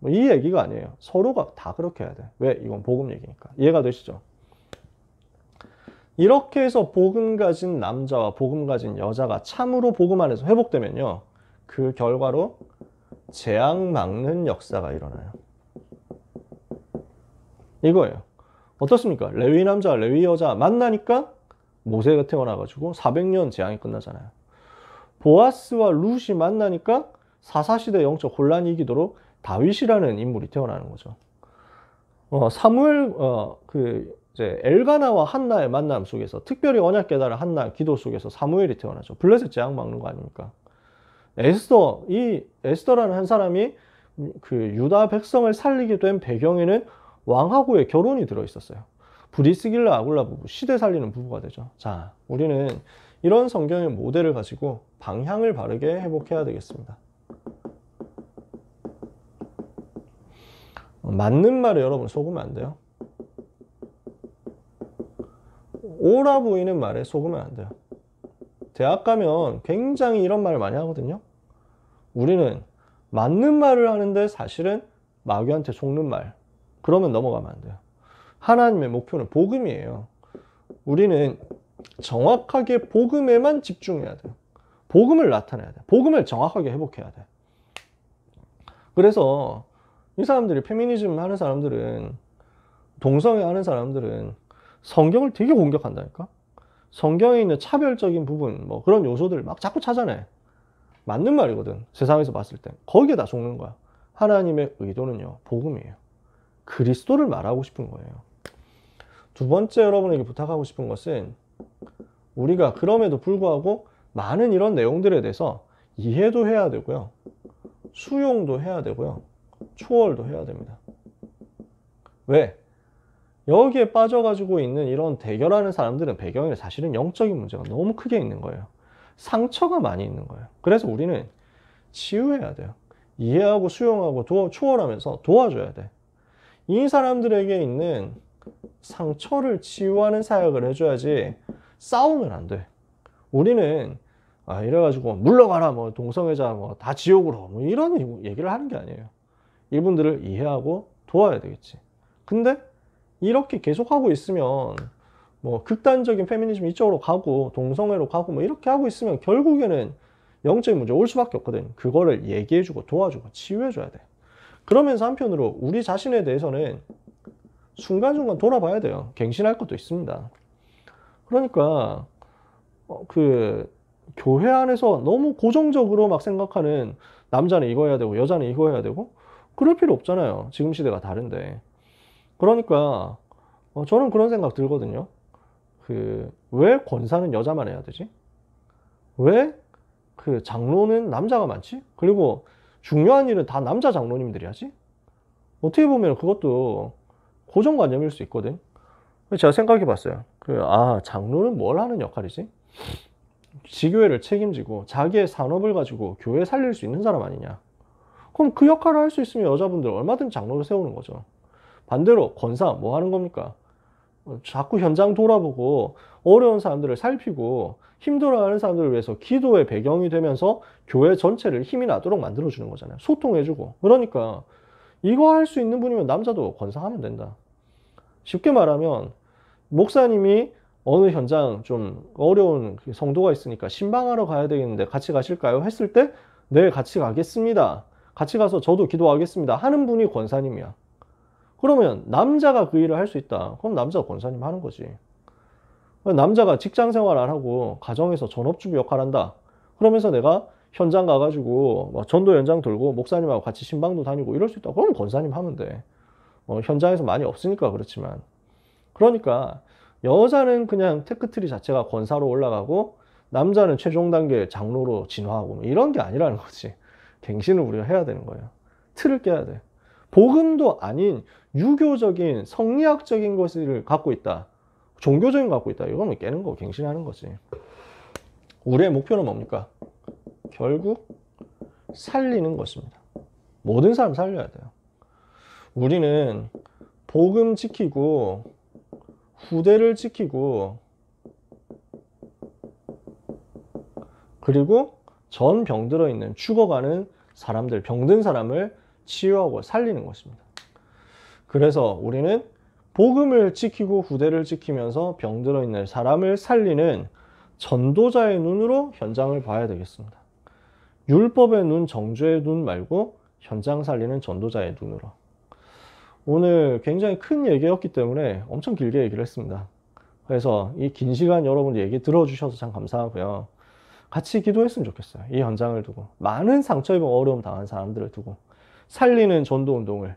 S1: 뭐 이 얘기가 아니에요. 서로가 다 그렇게 해야 돼. 왜? 이건 복음 얘기니까. 이해가 되시죠? 이렇게 해서 복음 가진 남자와 복음 가진 여자가 참으로 복음 안에서 회복되면요. 그 결과로 재앙 막는 역사가 일어나요. 이거예요. 어떻습니까? 레위 남자와 레위 여자 만나니까 모세가 태어나가지고 400년 재앙이 끝나잖아요. 보아스와 룻이 만나니까 사사시대 영적 혼란이 이기도록 다윗이라는 인물이 태어나는 거죠. 이제 엘가나와 한나의 만남 속에서 특별히 언약 깨달은 한나 기도 속에서 사무엘이 태어나죠. 블레셋 재앙 막는 거 아닙니까? 이 에스더라는 한 사람이 그 유다 백성을 살리게 된 배경에는 왕하고의 결혼이 들어 있었어요. 브리스길라 아굴라 부부, 시대 살리는 부부가 되죠. 자, 우리는 이런 성경의 모델을 가지고 방향을 바르게 회복해야 되겠습니다. 맞는 말에 여러분 속으면 안 돼요. 옳아 보이는 말에 속으면 안 돼요. 대학 가면 굉장히 이런 말을 많이 하거든요. 우리는 맞는 말을 하는데 사실은 마귀한테 속는 말. 그러면 넘어가면 안 돼요. 하나님의 목표는 복음이에요. 우리는 정확하게 복음에만 집중해야 돼요. 복음을 나타내야 돼요. 복음을 정확하게 회복해야 돼요. 그래서 이 사람들이 페미니즘 하는 사람들은, 동성애 하는 사람들은 성경을 되게 공격한다니까? 성경에 있는 차별적인 부분, 뭐 그런 요소들을 막 자꾸 찾아내. 맞는 말이거든. 세상에서 봤을 때. 거기에 다 속는 거야. 하나님의 의도는요, 복음이에요. 그리스도를 말하고 싶은 거예요. 두 번째 여러분에게 부탁하고 싶은 것은, 우리가 그럼에도 불구하고 많은 이런 내용들에 대해서 이해도 해야 되고요. 수용도 해야 되고요. 초월도 해야 됩니다. 왜? 여기에 빠져가지고 있는 이런 대결하는 사람들은 배경에 사실은 영적인 문제가 너무 크게 있는 거예요. 상처가 많이 있는 거예요. 그래서 우리는 치유해야 돼요. 이해하고 수용하고 초월하면서 도와줘야 돼. 이 사람들에게 있는 상처를 치유하는 사역을 해줘야지 싸우면 안 돼. 우리는 이래가지고 물러가라, 뭐 동성애자 뭐 다 지옥으로, 뭐 이런 얘기를 하는 게 아니에요. 이분들을 이해하고 도와야 되겠지. 근데 이렇게 계속하고 있으면 뭐 극단적인 페미니즘 이쪽으로 가고 동성애로 가고 뭐 이렇게 하고 있으면 결국에는 영적인 문제 올 수밖에 없거든. 그거를 얘기해주고 도와주고 치유해줘야 돼. 그러면서 한편으로 우리 자신에 대해서는 순간순간 돌아봐야 돼요. 갱신할 것도 있습니다. 그러니까 그 교회 안에서 너무 고정적으로 막 생각하는, 남자는 이거 해야 되고 여자는 이거 해야 되고, 그럴 필요 없잖아요. 지금 시대가 다른데. 그러니까 저는 그런 생각 들거든요. 왜 권사는 여자만 해야 되지? 왜 그 장로는 남자가 많지? 그리고 중요한 일은 다 남자 장로님들이 하지? 어떻게 보면 그것도 고정관념일 수 있거든. 제가 생각해 봤어요. 장로는 뭘 하는 역할이지? 지교회를 책임지고 자기의 산업을 가지고 교회 살릴 수 있는 사람 아니냐? 그럼 그 역할을 할 수 있으면 여자분들 얼마든지 장로를 세우는 거죠. 반대로 권사 뭐 하는 겁니까? 자꾸 현장 돌아보고 어려운 사람들을 살피고 힘들어하는 사람들을 위해서 기도의 배경이 되면서 교회 전체를 힘이 나도록 만들어주는 거잖아요. 소통해주고. 그러니까 이거 할 수 있는 분이면 남자도 권사하면 된다. 쉽게 말하면 목사님이 어느 현장 좀 어려운 성도가 있으니까 신방하러 가야 되겠는데 같이 가실까요? 했을 때 네, 같이 가겠습니다. 같이 가서 저도 기도하겠습니다 하는 분이 권사님이야. 그러면 남자가 그 일을 할 수 있다. 그럼 남자가 권사님 하는 거지. 남자가 직장 생활 안 하고 가정에서 전업주부 역할 한다. 그러면서 내가 현장 가가지고 막 전도 현장 돌고 목사님하고 같이 신방도 다니고 이럴 수 있다. 그럼 권사님 하면 돼. 현장에서 많이 없으니까 그렇지만. 그러니까 여자는 그냥 테크트리 자체가 권사로 올라가고 남자는 최종 단계 장로로 진화하고 뭐 이런 게 아니라는 거지. 갱신을 우리가 해야 되는 거예요. 틀을 깨야 돼. 복음도 아닌 유교적인 성리학적인 것을 갖고 있다. 종교적인 거 갖고 있다. 이거는 깨는 거, 갱신하는 거지. 우리의 목표는 뭡니까? 결국 살리는 것입니다. 모든 사람 살려야 돼요. 우리는 복음 지키고 후대를 지키고 그리고 전 병들어 있는 죽어가는 사람들, 병든 사람을 치유하고 살리는 것입니다. 그래서 우리는 복음을 지키고 후대를 지키면서 병들어 있는 사람을 살리는 전도자의 눈으로 현장을 봐야 되겠습니다. 율법의 눈, 정죄의 눈 말고 현장 살리는 전도자의 눈으로. 오늘 굉장히 큰 얘기였기 때문에 엄청 길게 얘기를 했습니다. 그래서 이 긴 시간 여러분 얘기 들어주셔서 참 감사하고요. 같이 기도했으면 좋겠어요. 이 현장을 두고. 많은 상처 입은 어려움 당한 사람들을 두고 살리는 전도운동을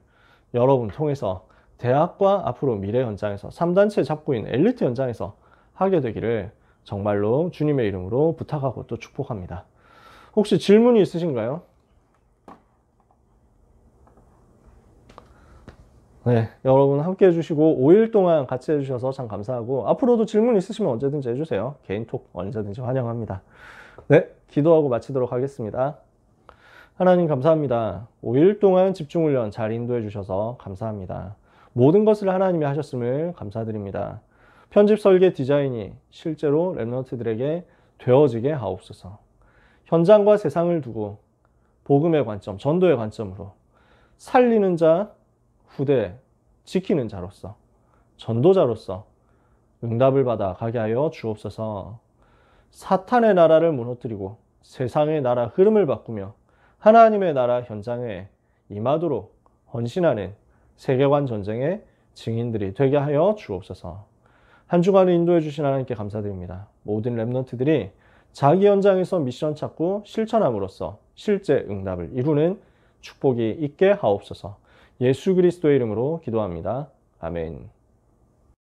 S1: 여러분 통해서 대학과 앞으로 미래 현장에서 3단체 잡고 있는 엘리트 현장에서 하게 되기를 정말로 주님의 이름으로 부탁하고 또 축복합니다. 혹시 질문이 있으신가요? 네, 여러분 함께 해주시고 5일 동안 같이 해주셔서 참 감사하고 앞으로도 질문 있으시면 언제든지 해주세요. 개인톡 언제든지 환영합니다. 네, 기도하고 마치도록 하겠습니다. 하나님 감사합니다. 5일 동안 집중훈련 잘 인도해 주셔서 감사합니다. 모든 것을 하나님이 하셨음을 감사드립니다. 편집 설계 디자인이 실제로 랩런트들에게 되어지게 하옵소서. 현장과 세상을 두고 복음의 관점, 전도의 관점으로 살리는 자, 후대, 지키는 자로서, 전도자로서 응답을 받아 가게 하여 주옵소서. 사탄의 나라를 무너뜨리고 세상의 나라 흐름을 바꾸며 하나님의 나라 현장에 임하도록 헌신하는 세계관 전쟁의 증인들이 되게 하여 주옵소서. 한 주간을 인도해 주신 하나님께 감사드립니다. 모든 랩런트들이 자기 현장에서 미션 찾고 실천함으로써 실제 응답을 이루는 축복이 있게 하옵소서. 예수 그리스도의 이름으로 기도합니다. 아멘.